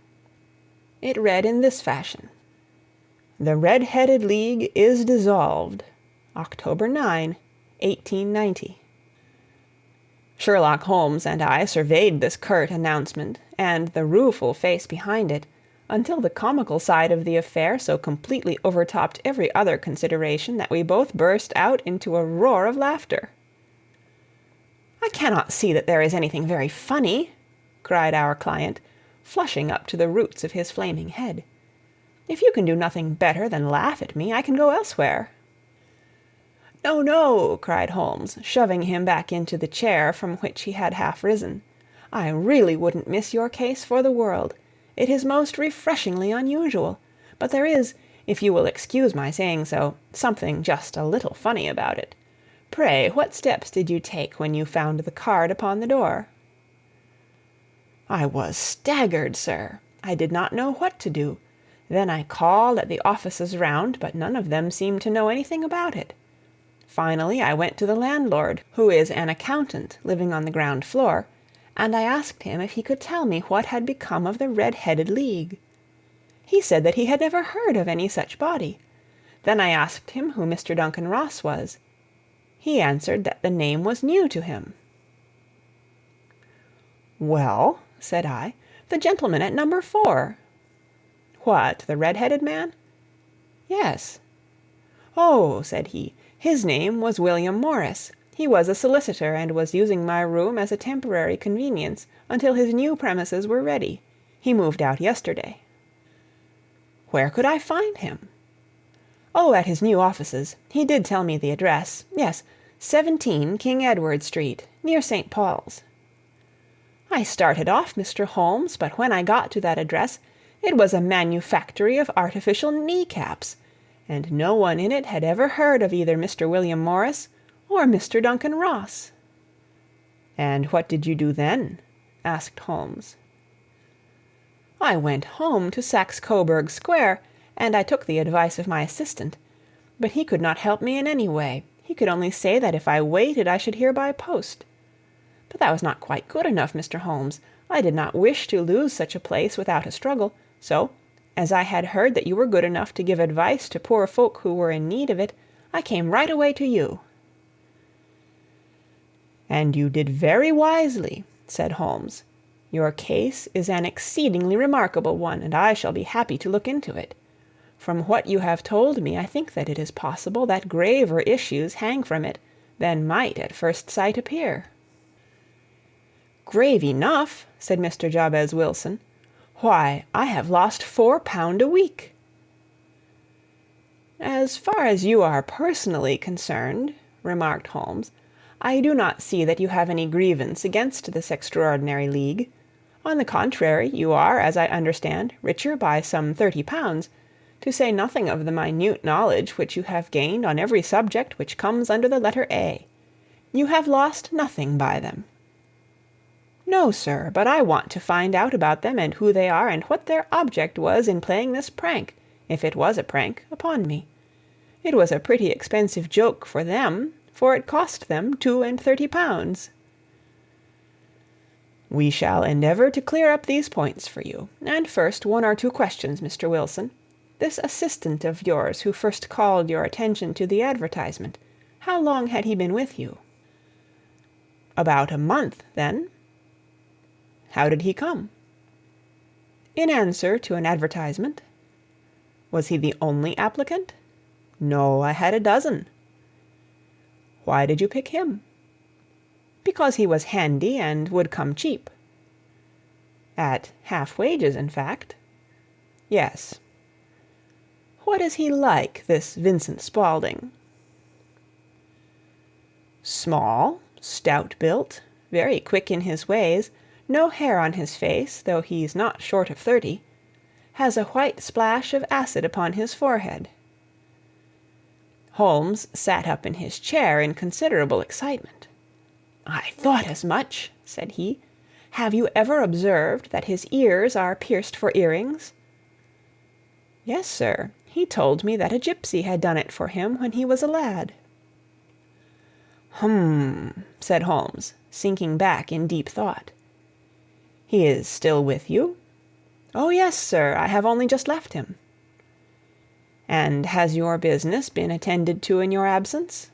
It read in this fashion: "The Red-Headed League is dissolved. October 9, 1890. Sherlock Holmes and I surveyed this curt announcement, and the rueful face behind it, until the comical side of the affair so completely overtopped every other consideration that we both burst out into a roar of laughter. "I cannot see that there is anything very funny," cried our client, flushing up to the roots of his flaming head. "If you can do nothing better than laugh at me, I can go elsewhere." "No, no," cried Holmes, shoving him back into the chair from which he had half risen. "I really wouldn't miss your case for the world. It is most refreshingly unusual. But there is, if you will excuse my saying so, something just a little funny about it. Pray, what steps did you take when you found the card upon the door?" "I was staggered, sir. I did not know what to do. Then I called at the offices round, but none of them seemed to know anything about it. Finally, I went to the landlord, who is an accountant living on the ground floor, and I asked him if he could tell me what had become of the Red-Headed League. He said that he had never heard of any such body. Then I asked him who Mr. Duncan Ross was. He answered that the name was new to him. "Well," said I, "the gentleman at number 4. "What, the red-headed man?" "Yes." "Oh," said he, "his name was William Morris. He was a solicitor, and was using my room as a temporary convenience until his new premises were ready. He moved out yesterday." "Where could I find him?" "Oh, at his new offices. He did tell me the address. Yes, 17 King Edward Street, near St. Paul's." I started off, Mr. Holmes, but when I got to that address, it was a manufactory of artificial knee-caps, and no one in it had ever heard of either Mr. William Morris or Mr. Duncan Ross." "And what did you do then?" asked Holmes. "I went home to Saxe-Coburg Square, and I took the advice of my assistant. But he could not help me in any way. He could only say that if I waited I should hear by post. But that was not quite good enough, Mr. Holmes. I did not wish to lose such a place without a struggle, so, as I had heard that you were good enough to give advice to poor folk who were in need of it, I came right away to you." "And you did very wisely," said Holmes. "Your case is an exceedingly remarkable one, and I shall be happy to look into it. From what you have told me, I think that it is possible that graver issues hang from it than might at first sight appear." "Grave enough," said Mr. Jabez Wilson. "Why, I have lost £4 a week." "As far as you are personally concerned," remarked Holmes, "I do not see that you have any grievance against this extraordinary league. On the contrary, you are, as I understand, richer by some £30, to say nothing of the minute knowledge which you have gained on every subject which comes under the letter A. You have lost nothing by them." "No, sir, but I want to find out about them, and who they are, and what their object was in playing this prank, if it was a prank, upon me. It was a pretty expensive joke for them, for it cost them £32. "We shall endeavour to clear up these points for you. And first, one or two questions, Mr. Wilson. This assistant of yours who first called your attention to the advertisement, how long had he been with you?" "About a month, then." "How did he come?" "In answer to an advertisement." "Was he the only applicant?" "No, I had a dozen." "Why did you pick him?" "Because he was handy and would come cheap." "At half wages, in fact?" "Yes." "What is he like, this Vincent Spaulding?" "Small, stout-built, very quick in his ways, no hair on his face, though he's not short of 30, has a white splash of acid upon his forehead." Holmes sat up in his chair in considerable excitement. "I thought as much," said he. "Have you ever observed that his ears are pierced for earrings?" "Yes, sir. He told me that a gypsy had done it for him when he was a lad." "Hum," said Holmes, sinking back in deep thought. "He is still with you?" "Oh, yes, sir. I have only just left him." "And has your business been attended to in your absence?"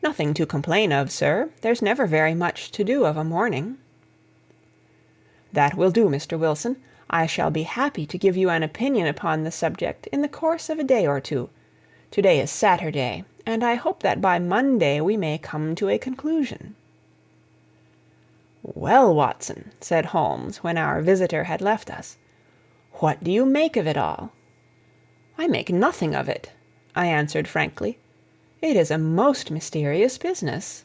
"Nothing to complain of, sir. There's never very much to do of a morning." "That will do, Mr. Wilson. I shall be happy to give you an opinion upon the subject in the course of a day or two. To-day is Saturday, and I hope that by Monday we may come to a conclusion." "Well, Watson," said Holmes, when our visitor had left us, "what do you make of it all?" "I make nothing of it," I answered frankly. "It is a most mysterious business."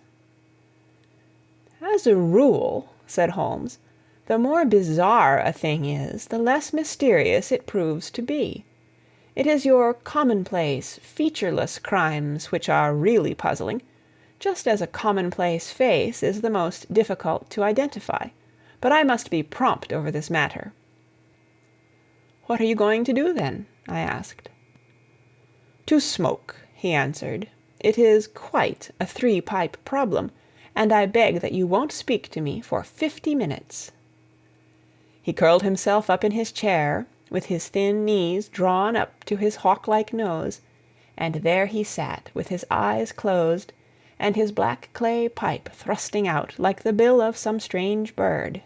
"As a rule," said Holmes, "the more bizarre a thing is, the less mysterious it proves to be. It is your commonplace, featureless crimes which are really puzzling, just as a commonplace face is the most difficult to identify. But I must be prompt over this matter." "What are you going to do, then?" I asked. "To smoke," he answered. "It is quite a three-pipe problem, and I beg that you won't speak to me for 50 minutes." He curled himself up in his chair, with his thin knees drawn up to his hawk-like nose, and there he sat with his eyes closed, and his black clay pipe thrusting out like the bill of some strange bird.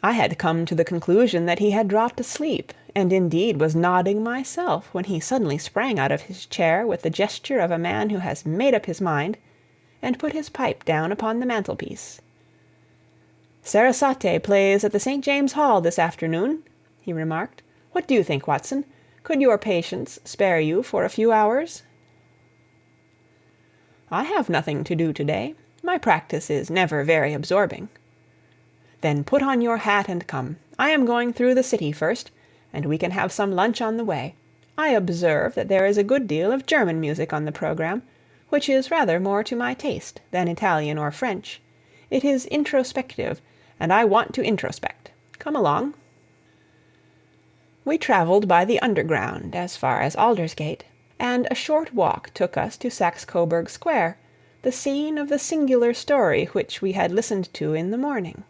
I had come to the conclusion that he had dropped asleep, and indeed was nodding myself, when he suddenly sprang out of his chair with the gesture of a man who has made up his mind, and put his pipe down upon the mantelpiece. "Sarasate plays at the St. James Hall this afternoon," he remarked. "What do you think, Watson? Could your patients spare you for a few hours?" "I have nothing to do to-day. My practice is never very absorbing." "Then put on your hat and come. I am going through the city first, and we can have some lunch on the way. I observe that there is a good deal of German music on the programme, which is rather more to my taste than Italian or French. It is introspective, and I want to introspect. Come along." We travelled by the Underground as far as Aldersgate, and a short walk took us to Saxe-Coburg Square, the scene of the singular story which we had listened to in the morning.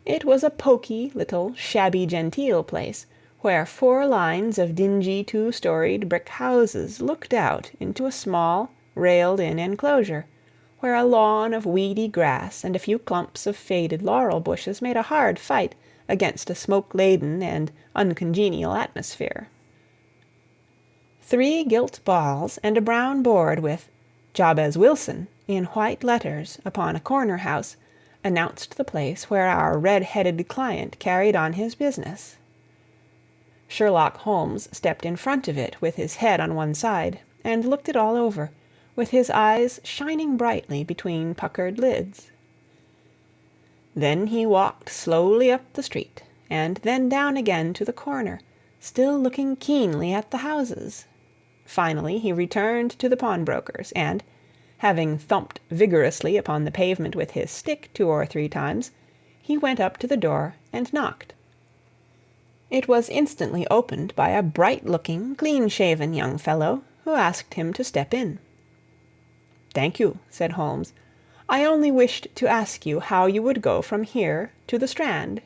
It was a poky little shabby-genteel place, where 4 lines of dingy 2-storied brick houses looked out into a small, railed-in enclosure, where a lawn of weedy grass and a few clumps of faded laurel bushes made a hard fight against a smoke-laden and uncongenial atmosphere. 3 gilt balls and a brown board with "Jabez Wilson" in white letters upon a corner house announced the place where our red-headed client carried on his business. Sherlock Holmes stepped in front of it with his head on one side, and looked it all over, with his eyes shining brightly between puckered lids. Then he walked slowly up the street, and then down again to the corner, still looking keenly at the houses. Finally he returned to the pawnbroker's, and, having thumped vigorously upon the pavement with his stick 2 or 3 times, he went up to the door and knocked. It was instantly opened by a bright-looking, clean-shaven young fellow, who asked him to step in. "Thank you," said Holmes. "I only wished to ask you how you would go from here to the Strand."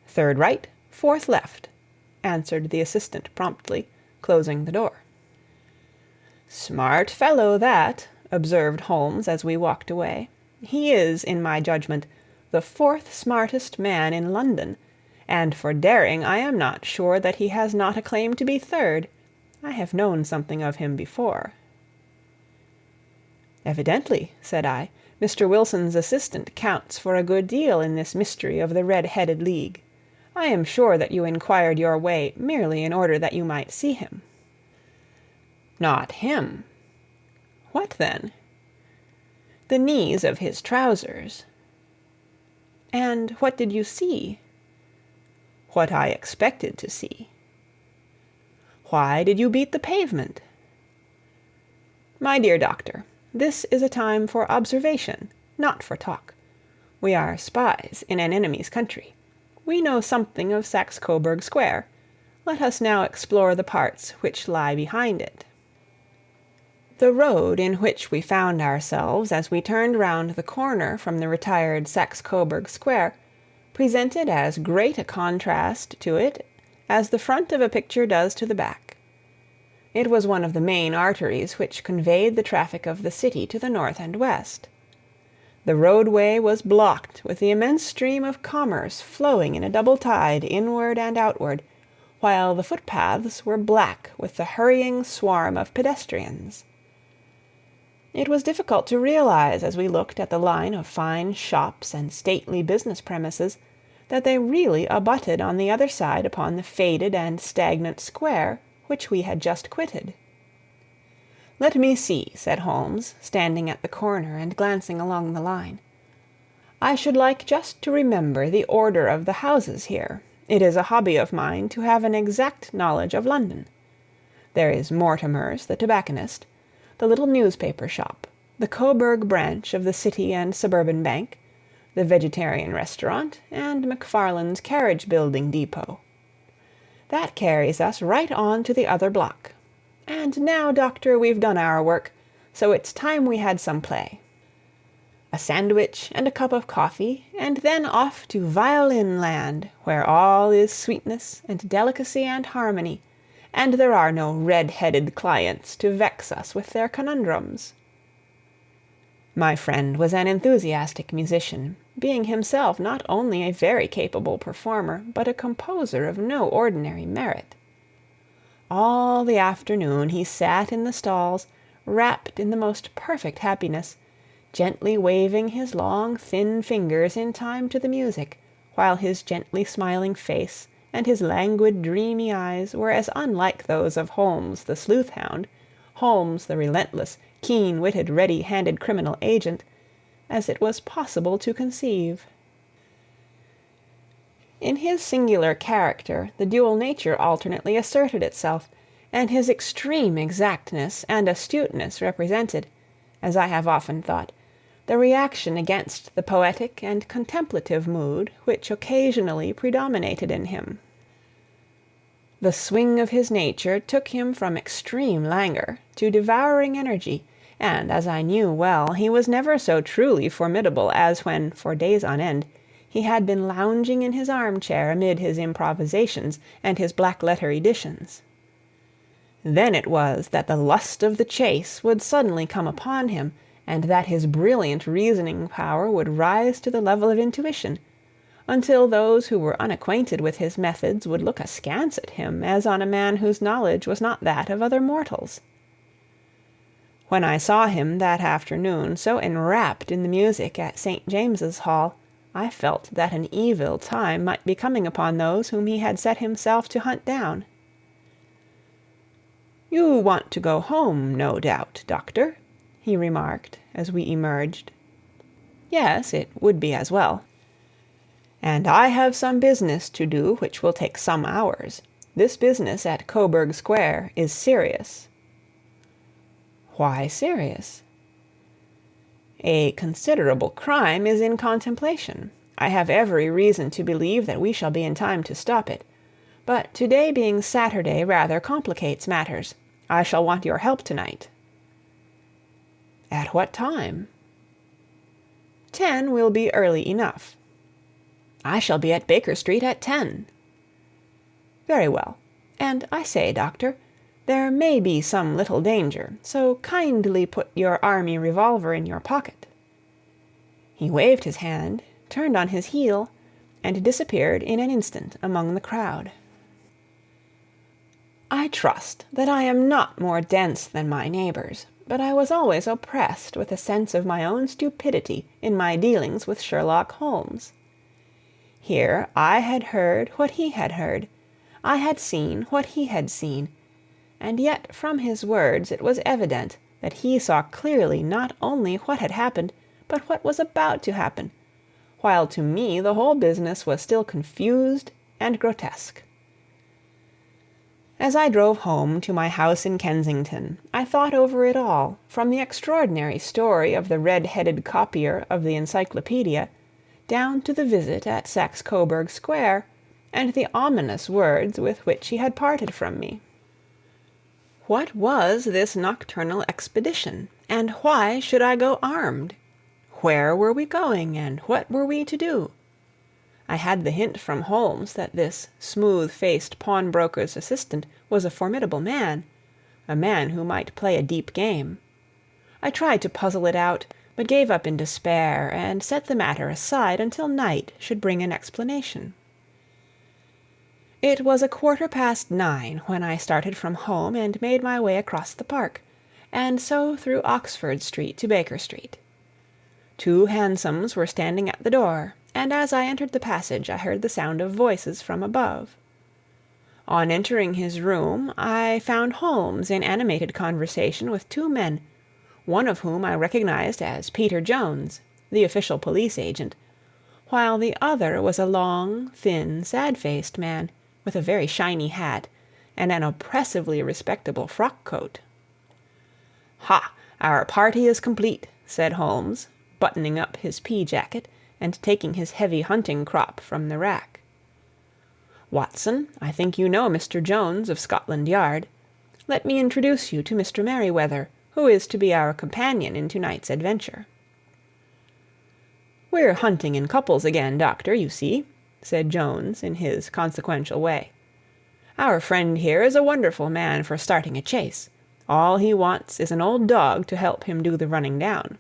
"Third right, fourth left," answered the assistant promptly, closing the door. "Smart fellow, that," observed Holmes as we walked away. "He is, in my judgment, the 4th smartest man in London, and for daring I am not sure that he has not a claim to be 3rd. I have known something of him before." "Evidently," said I, "Mr. Wilson's assistant counts for a good deal in this mystery of the Red-Headed League. I am sure that you inquired your way merely in order that you might see him." "Not him." "What then?" "The knees of his trousers." "And what did you see?" "What I expected to see." "Why did you beat the pavement?" "My dear doctor, this is a time for observation, not for talk. We are spies in an enemy's country. We know something of Saxe-Coburg Square. Let us now explore the parts which lie behind it." The road in which we found ourselves as we turned round the corner from the retired Saxe-Coburg Square presented as great a contrast to it as the front of a picture does to the back. It was one of the main arteries which conveyed the traffic of the city to the north and west. The roadway was blocked with the immense stream of commerce flowing in a double tide inward and outward, while the footpaths were black with the hurrying swarm of pedestrians. It was difficult to realize, as we looked at the line of fine shops and stately business premises, that they really abutted on the other side upon the faded and stagnant square which we had just quitted. "Let me see," said Holmes, standing at the corner and glancing along the line. "I should like just to remember the order of the houses here, It is a hobby of mine to have an exact knowledge of London. There is Mortimer's, the tobacconist, the little newspaper shop, the Coburg branch of the City and Suburban Bank, the vegetarian restaurant, and McFarland's carriage-building depot. That carries us right on to the other block. And now, Doctor, we've done our work, so it's time we had some play. A sandwich and a cup of coffee, and then off to violin land, where all is sweetness and delicacy and harmony, and there are no red-headed clients to vex us with their conundrums. My friend was an enthusiastic musician, being himself not only a very capable performer, but a composer of no ordinary merit. All the afternoon he sat in the stalls, wrapped in the most perfect happiness, gently waving his long, thin fingers in time to the music, while his gently smiling face and his languid, dreamy eyes were as unlike those of Holmes the sleuth-hound, Holmes the relentless, keen-witted, ready-handed criminal agent, as it was possible to conceive. In his singular character the dual nature alternately asserted itself, and his extreme exactness and astuteness represented, as I have often thought, the reaction against the poetic and contemplative mood which occasionally predominated in him. The swing of his nature took him from extreme languor to devouring energy, and, as I knew well, he was never so truly formidable as when, for days on end, he had been lounging in his armchair amid his improvisations and his black-letter editions. Then it was that the lust of the chase would suddenly come upon him, and that his brilliant reasoning power would rise to the level of intuition, until those who were unacquainted with his methods would look askance at him as on a man whose knowledge was not that of other mortals. When I saw him that afternoon so enwrapped in the music at St. James's Hall, I felt that an evil time might be coming upon those whom he had set himself to hunt down. "You want to go home, no doubt, Doctor," he remarked as we emerged. "Yes, it would be as well." "And I have some business to do which will take some hours. This business at Coburg Square is serious." "Why serious?" "A considerable crime is in contemplation. I have every reason to believe that we shall be in time to stop it. But today being Saturday rather complicates matters. I shall want your help tonight." "At what time?" 10 will be early enough." "I shall be at Baker Street at 10." "Very well. And I say, Doctor, there may be some little danger, so kindly put your army revolver in your pocket." He waved his hand, turned on his heel, and disappeared in an instant among the crowd. I trust that I am not more dense than my neighbors, but I was always oppressed with a sense of my own stupidity in my dealings with Sherlock Holmes. Here I had heard what he had heard, I had seen what he had seen, and yet from his words it was evident that he saw clearly not only what had happened, but what was about to happen, while to me the whole business was still confused and grotesque. As I drove home to my house in Kensington, I thought over it all, from the extraordinary story of the red-headed copier of the Encyclopedia, down to the visit at Saxe-Coburg Square, and the ominous words with which he had parted from me. What was this nocturnal expedition, and why should I go armed? Where were we going, and what were we to do? I had the hint from Holmes that this smooth-faced pawnbroker's assistant was a formidable man, a man who might play a deep game. I tried to puzzle it out, but gave up in despair, and set the matter aside until night should bring an explanation. It was 9:15 when I started from home and made my way across the park, and so through Oxford Street to Baker Street. 2 hansoms were standing at the door, and as I entered the passage I heard the sound of voices from above. On entering his room, I found Holmes in animated conversation with 2 men, one of whom I recognized as Peter Jones, the official police agent, while the other was a long, thin, sad-faced man, with a very shiny hat, and an oppressively respectable frock-coat. "Ha! Our party is complete," said Holmes, buttoning up his pea-jacket, and taking his heavy hunting-crop from the rack. "Watson, I think you know Mr. Jones of Scotland Yard. Let me introduce you to Mr. Merryweather, who is to be our companion in to-night's adventure." "We're hunting in couples again, Doctor, you see," said Jones in his consequential way. "Our friend here is a wonderful man for starting a chase. All he wants is an old dog to help him do the running down."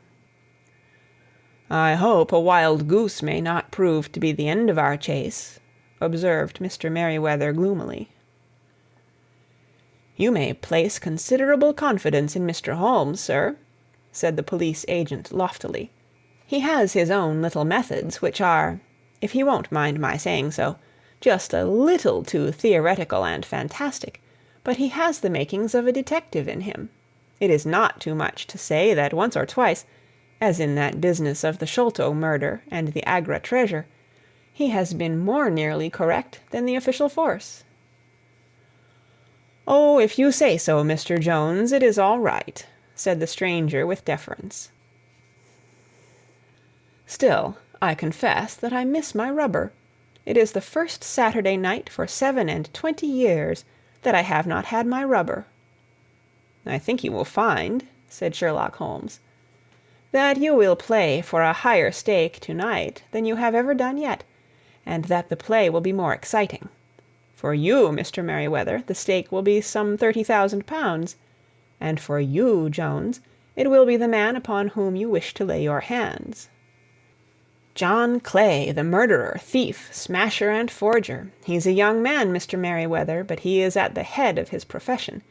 "I hope a wild goose may not prove to be the end of our chase," observed Mr. Merryweather gloomily. "You may place considerable confidence in Mr. Holmes, sir," said the police agent loftily. "He has his own little methods, which are, if he won't mind my saying so, just a little too theoretical and fantastic, but he has the makings of a detective in him. It is not too much to say that once or twice, as in that business of the Sholto murder and the Agra treasure, he has been more nearly correct than the official force." "Oh, if you say so, Mr. Jones, it is all right," said the stranger with deference. "Still, I confess that I miss my rubber. It is the first Saturday night for 27 years that I have not had my rubber." "I think you will find," said Sherlock Holmes, "that you will play for a higher stake to-night than you have ever done yet, and that the play will be more exciting. For you, Mr. Merryweather, the stake will be some £30,000, and for you, Jones, it will be the man upon whom you wish to lay your hands. John Clay, the murderer, thief, smasher, and forger. He's a young man, Mr. Merryweather, but he is at the head of his profession,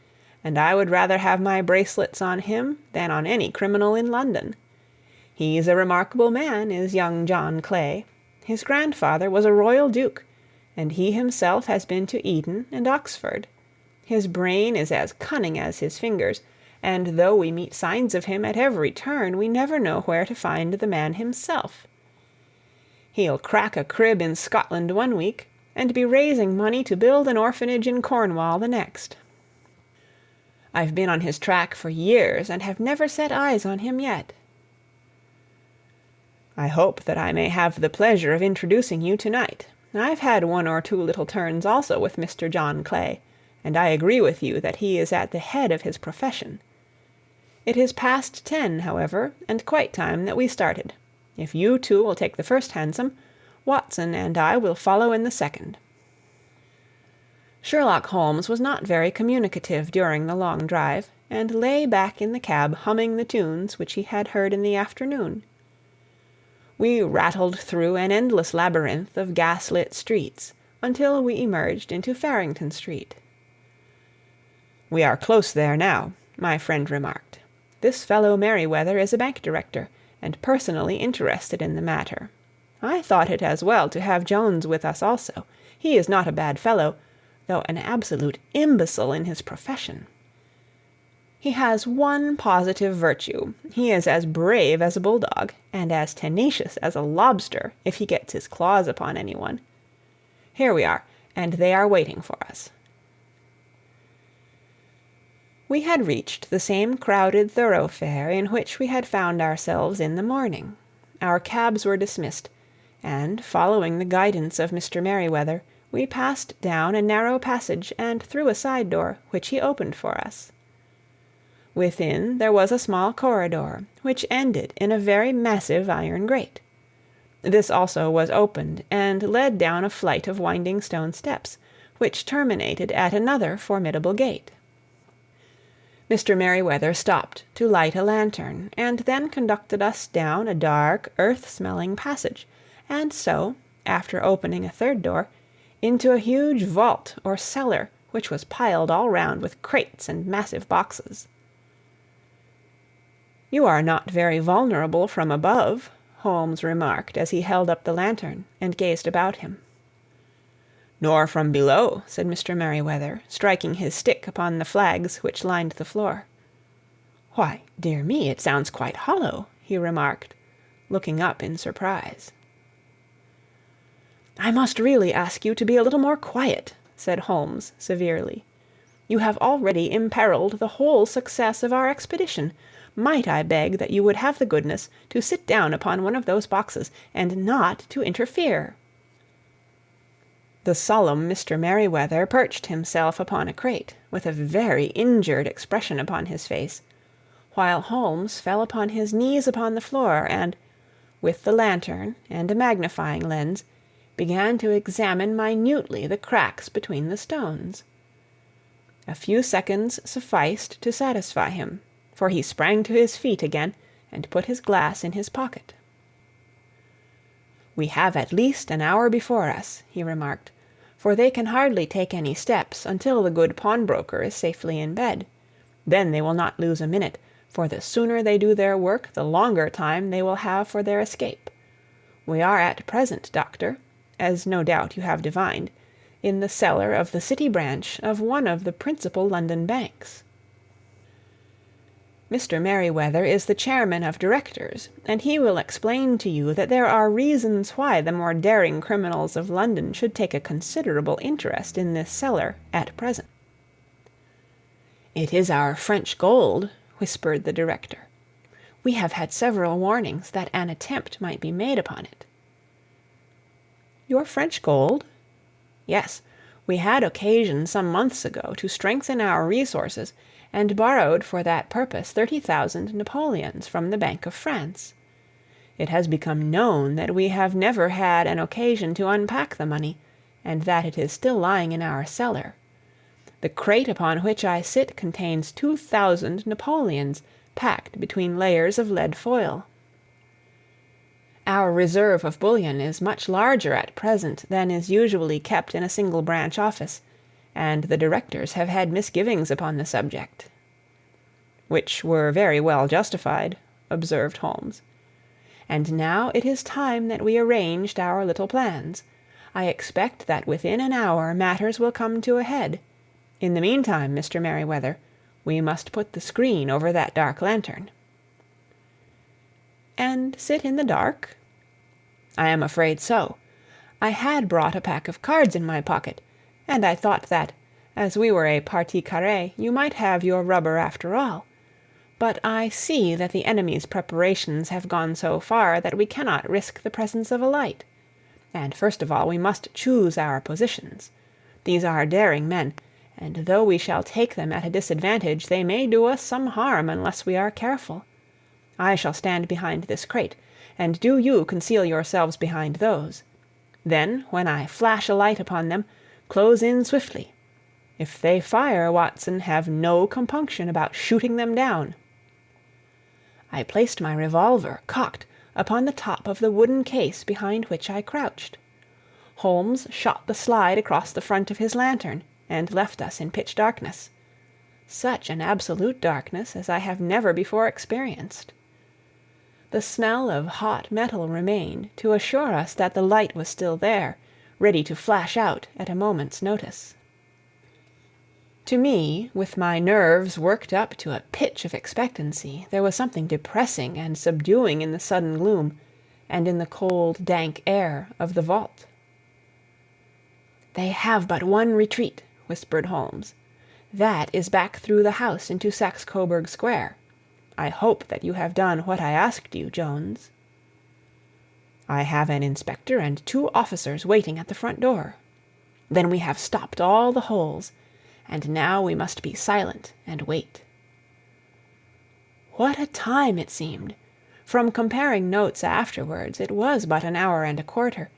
and I would rather have my bracelets on him than on any criminal in London. He's a remarkable man, is young John Clay. His grandfather was a royal duke, and he himself has been to Eton and Oxford. His brain is as cunning as his fingers, and though we meet signs of him at every turn, we never know where to find the man himself. He'll crack a crib in Scotland one week, and be raising money to build an orphanage in Cornwall the next. I've been on his track for years, and have never set eyes on him yet. I hope that I may have the pleasure of introducing you to-night. I've had one or two little turns also with Mr. John Clay, and I agree with you that he is at the head of his profession. It is past 10, however, and quite time that we started. If you two will take the first hansom, Watson and I will follow in the second." Sherlock Holmes was not very communicative during the long drive, and lay back in the cab humming the tunes which he had heard in the afternoon. We rattled through an endless labyrinth of gas-lit streets until we emerged into Farrington Street. "We are close there now," my friend remarked. "This fellow Merryweather is a bank director, and personally interested in the matter. I thought it as well to have Jones with us also. He is not a bad fellow, though an absolute imbecile in his profession. He has one positive virtue. He is as brave as a bulldog, and as tenacious as a lobster if he gets his claws upon anyone. Here we are, and they are waiting for us." We had reached the same crowded thoroughfare in which we had found ourselves in the morning. Our cabs were dismissed, and, following the guidance of Mr. Merryweather, we passed down a narrow passage and through a side door, which he opened for us. Within there was a small corridor, which ended in a very massive iron grate. This also was opened, and led down a flight of winding stone steps, which terminated at another formidable gate. Mr. Merryweather stopped to light a lantern, and then conducted us down a dark, earth-smelling passage, and so, after opening a third door, into a huge vault or cellar, which was piled all round with crates and massive boxes. "You are not very vulnerable from above," Holmes remarked as he held up the lantern and gazed about him. "Nor from below," said Mr. Merryweather, striking his stick upon the flags which lined the floor. "Why, dear me, it sounds quite hollow," he remarked, looking up in surprise. "I must really ask you to be a little more quiet," said Holmes severely. "You have already imperiled the whole success of our expedition. Might I beg that you would have the goodness to sit down upon one of those boxes, and not to interfere?" The solemn Mr. Merryweather perched himself upon a crate, with a very injured expression upon his face, while Holmes fell upon his knees upon the floor, and, with the lantern and a magnifying lens, began to examine minutely the cracks between the stones. A few seconds sufficed to satisfy him, for he sprang to his feet again and put his glass in his pocket. "We have at least an hour before us," he remarked, "for they can hardly take any steps until the good pawnbroker is safely in bed. Then they will not lose a minute, for the sooner they do their work the longer time they will have for their escape. We are at present, Doctor, as no doubt you have divined, in the cellar of the City branch of one of the principal London banks. Mr. Merryweather is the chairman of directors, and he will explain to you that there are reasons why the more daring criminals of London should take a considerable interest in this cellar at present." "It is our French gold," whispered the director. "We have had several warnings that an attempt might be made upon it." "Your French gold?" "Yes. We had occasion some months ago to strengthen our resources, and borrowed for that purpose 30,000 napoleons from the Bank of France. It has become known that we have never had an occasion to unpack the money, and that it is still lying in our cellar. The crate upon which I sit contains 2,000 napoleons packed between layers of lead foil. Our reserve of bullion is much larger at present than is usually kept in a single branch office, and the directors have had misgivings upon the subject." "Which were very well justified," observed Holmes. "And now it is time that we arranged our little plans. I expect that within an hour matters will come to a head. In the meantime, Mr. Merryweather, we must put the screen over that dark lantern." "And sit in the dark?" "I am afraid so. I had brought a pack of cards in my pocket, and I thought that, as we were a partie carrée, you might have your rubber after all. But I see that the enemy's preparations have gone so far that we cannot risk the presence of a light. And first of all we must choose our positions. These are daring men, and though we shall take them at a disadvantage, they may do us some harm unless we are careful. I shall stand behind this crate, and do you conceal yourselves behind those. Then, when I flash a light upon them, close in swiftly. If they fire, Watson, have no compunction about shooting them down." I placed my revolver, cocked, upon the top of the wooden case behind which I crouched. Holmes shot the slide across the front of his lantern, and left us in pitch darkness. Such an absolute darkness as I have never before experienced. The smell of hot metal remained to assure us that the light was still there, ready to flash out at a moment's notice. To me, with my nerves worked up to a pitch of expectancy, there was something depressing and subduing in the sudden gloom, and in the cold, dank air of the vault. "They have but one retreat," whispered Holmes. "That is back through the house into Saxe-Coburg Square. I hope that you have done what I asked you, Jones." "I have an inspector and 2 officers waiting at the front door." "Then we have stopped all the holes, and now we must be silent and wait." What a time it seemed! From comparing notes afterwards, it was but an hour and a quarter,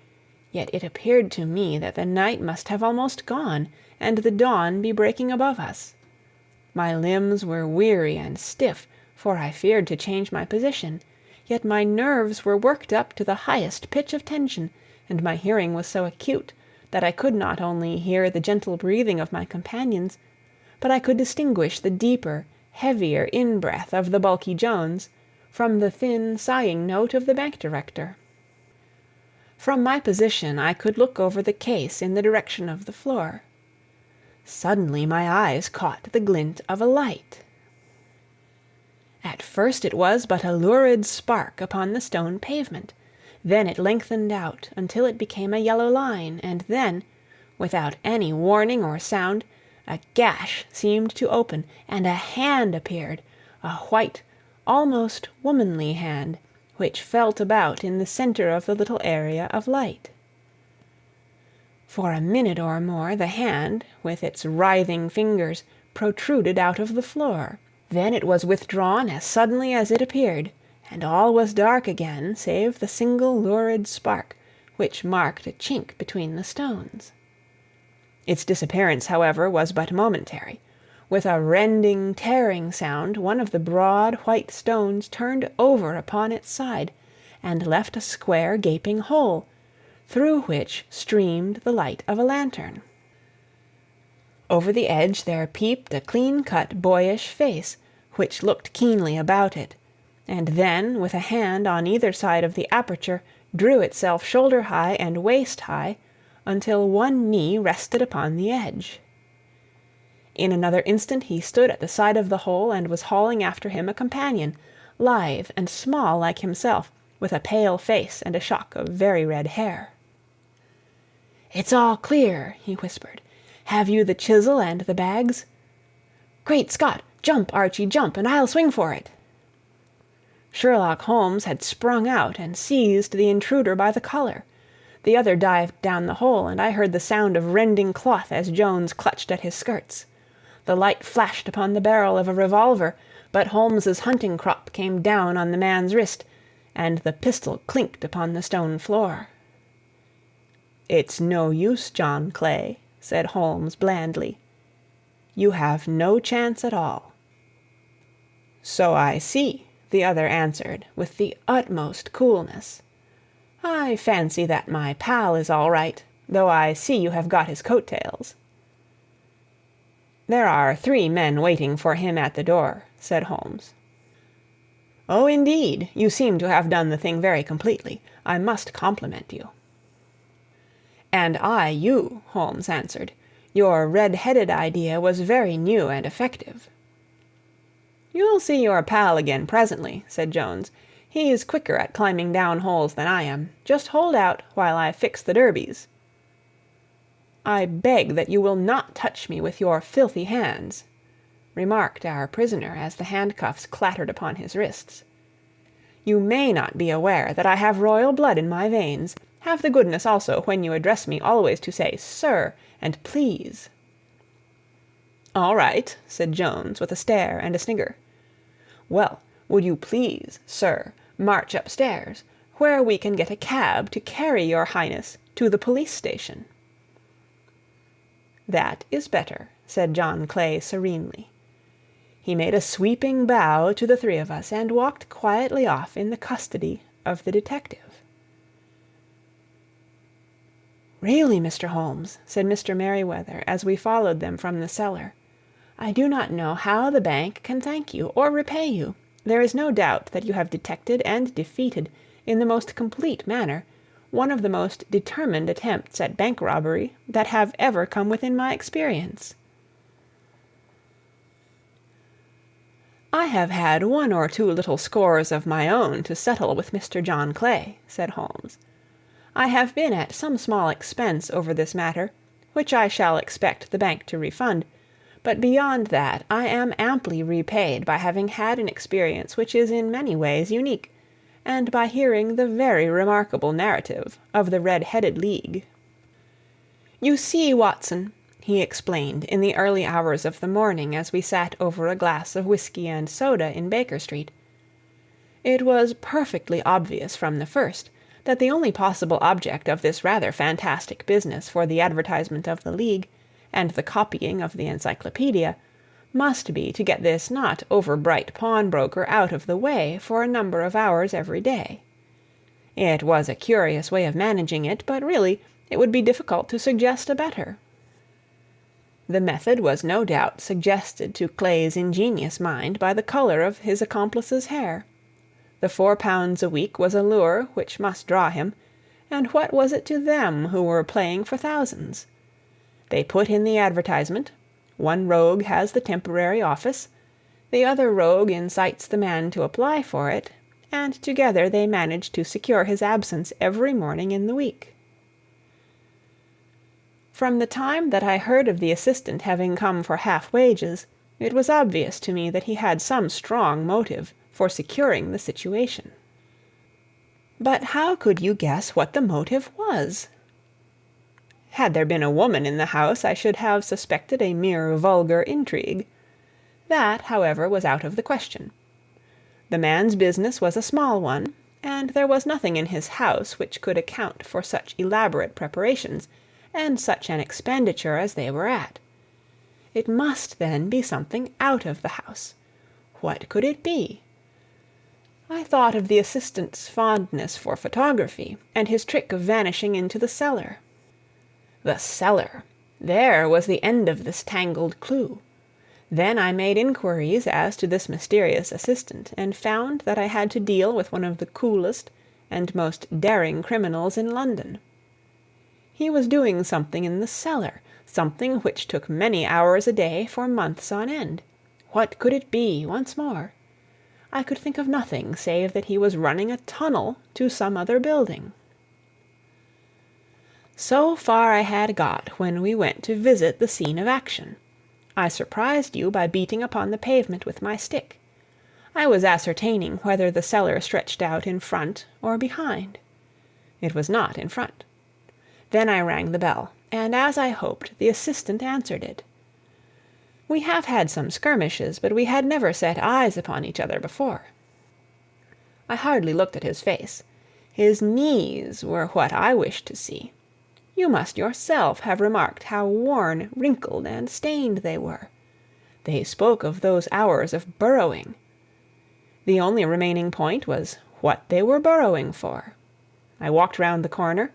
yet it appeared to me that the night must have almost gone, and the dawn be breaking above us. My limbs were weary and stiff, for I feared to change my position, yet my nerves were worked up to the highest pitch of tension, and my hearing was so acute that I could not only hear the gentle breathing of my companions, but I could distinguish the deeper, heavier in-breath of the bulky Jones from the thin, sighing note of the bank director. From my position I could look over the case in the direction of the floor. Suddenly my eyes caught the glint of a light. At first it was but a lurid spark upon the stone pavement. Then it lengthened out until it became a yellow line, and then, without any warning or sound, a gash seemed to open, and a hand appeared, a white, almost womanly hand, which felt about in the center of the little area of light. For a minute or more the hand, with its writhing fingers, protruded out of the floor. Then it was withdrawn as suddenly as it appeared, and all was dark again save the single lurid spark which marked a chink between the stones. Its disappearance, however, was but momentary. With a rending, tearing sound, one of the broad white stones turned over upon its side, and left a square gaping hole, through which streamed the light of a lantern. Over the edge there peeped a clean-cut, boyish face, which looked keenly about it, and then, with a hand on either side of the aperture, drew itself shoulder-high and waist-high, until one knee rested upon the edge. In another instant he stood at the side of the hole and was hauling after him a companion, lithe and small like himself, with a pale face and a shock of very red hair. "It's all clear," he whispered. "Have you the chisel and the bags? Great Scott! Jump, Archie, jump, and I'll swing for it." Sherlock Holmes had sprung out and seized the intruder by the collar. The other dived down the hole, and I heard the sound of rending cloth as Jones clutched at his skirts. The light flashed upon the barrel of a revolver, but Holmes's hunting crop came down on the man's wrist, and the pistol clinked upon the stone floor. "It's no use, John Clay," said Holmes blandly. "You have no chance at all." "So I see," the other answered, with the utmost coolness. "I fancy that my pal is all right, though I see you have got his coat-tails." "There are 3 men waiting for him at the door," said Holmes. "Oh, indeed, you seem to have done the thing very completely. I must compliment you." "And I you," Holmes answered. "Your red-headed idea was very new and effective." "You'll see your pal again presently," said Jones. "He's quicker at climbing down holes than I am. Just hold out while I fix the derbies." "I beg that you will not touch me with your filthy hands," remarked our prisoner as the handcuffs clattered upon his wrists. "You may not be aware that I have royal blood in my veins. Have the goodness also when you address me always to say 'sir' and 'please.'" "All right," said Jones with a stare and a snigger. "Well, would you please, sir, march upstairs, where we can get a cab to carry your highness to the police station?" "That is better," said John Clay serenely. He made a sweeping bow to the 3 of us and walked quietly off in the custody of the detective. "Really, Mr. Holmes," said Mr. Merryweather as we followed them from the cellar, "I do not know how the bank can thank you or repay you. There is no doubt that you have detected and defeated, in the most complete manner, one of the most determined attempts at bank robbery that have ever come within my experience." "I have had 1 or 2 little scores of my own to settle with Mr. John Clay," said Holmes. "I have been at some small expense over this matter, which I shall expect the bank to refund, but beyond that I am amply repaid by having had an experience which is in many ways unique, and by hearing the very remarkable narrative of the Red-Headed League. You see, Watson," he explained in the early hours of the morning as we sat over a glass of whiskey and soda in Baker Street, "it was perfectly obvious from the first that the only possible object of this rather fantastic business for the advertisement of the League and the copying of the encyclopedia must be to get this not over-bright pawnbroker out of the way for a number of hours every day. It was a curious way of managing it, but really it would be difficult to suggest a better. The method was no doubt suggested to Clay's ingenious mind by the color of his accomplice's hair. The £4 a week was a lure which must draw him, and what was it to them who were playing for thousands? They put in the advertisement, one rogue has the temporary office, the other rogue incites the man to apply for it, and together they managed to secure his absence every morning in the week. From the time that I heard of the assistant having come for half wages, it was obvious to me that he had some strong motive for securing the situation. But how could you guess what the motive was? Had there been a woman in the house, I should have suspected a mere vulgar intrigue. That, however, was out of the question. The man's business was a small one, and there was nothing in his house which could account for such elaborate preparations and such an expenditure as they were at. It must, then, be something out of the house. What could it be? I thought of the assistant's fondness for photography, and his trick of vanishing into the cellar. The cellar! There was the end of this tangled clue. Then I made inquiries as to this mysterious assistant, and found that I had to deal with one of the coolest and most daring criminals in London. He was doing something in the cellar, something which took many hours a day for months on end. What could it be, once more? I could think of nothing save that he was running a tunnel to some other building. So far I had got when we went to visit the scene of action. I surprised you by beating upon the pavement with my stick. I was ascertaining whether the cellar stretched out in front or behind. It was not in front. Then I rang the bell, and as I hoped, the assistant answered it. We have had some skirmishes, but we had never set eyes upon each other before. I hardly looked at his face. His knees were what I wished to see. You must yourself have remarked how worn, wrinkled, and stained they were. They spoke of those hours of burrowing. The only remaining point was what they were burrowing for. I walked round the corner,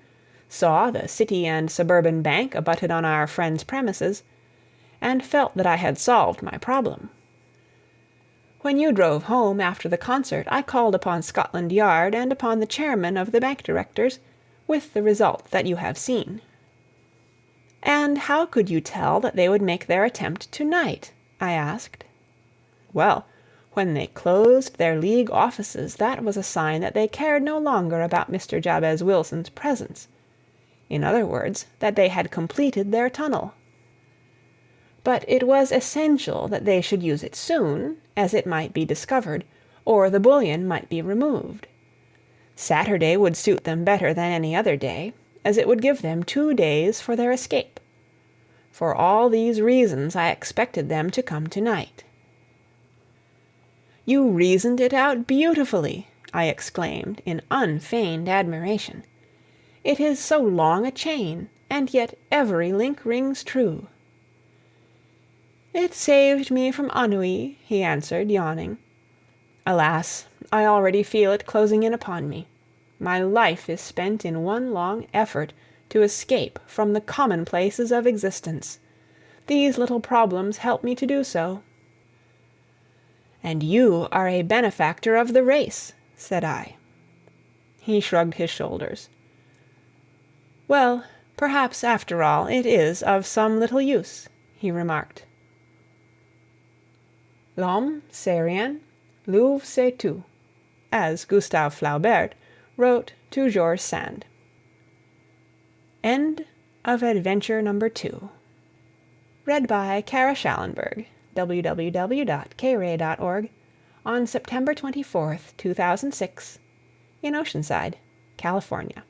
saw the City and Suburban Bank abutted on our friend's premises, and felt that I had solved my problem. When you drove home after the concert, I called upon Scotland Yard and upon the chairman of the bank directors, with the result that you have seen. And how could you tell that they would make their attempt tonight? I asked. Well, when they closed their League offices, that was a sign that they cared no longer about Mr. Jabez Wilson's presence. In other words, that they had completed their tunnel. But it was essential that they should use it soon, as it might be discovered, or the bullion might be removed. Saturday would suit them better than any other day, as it would give them 2 days for their escape. For all these reasons I expected them to come tonight. You reasoned it out beautifully, I exclaimed in unfeigned admiration. It is so long a chain, and yet every link rings true. It saved me from ennui, he answered, yawning. Alas, I already feel it closing in upon me. My life is spent in one long effort to escape from the commonplaces of existence. These little problems help me to do so. And you are a benefactor of the race, said I. He shrugged his shoulders. Well, perhaps after all it is of some little use, he remarked. L'homme c'est rien, l'œuvre c'est tout, as Gustave Flaubert wrote to George Sand. End of Adventure Number 2. Read by Kara Schallenberg, www.kray.org, on September 24th, 2006, in Oceanside, California.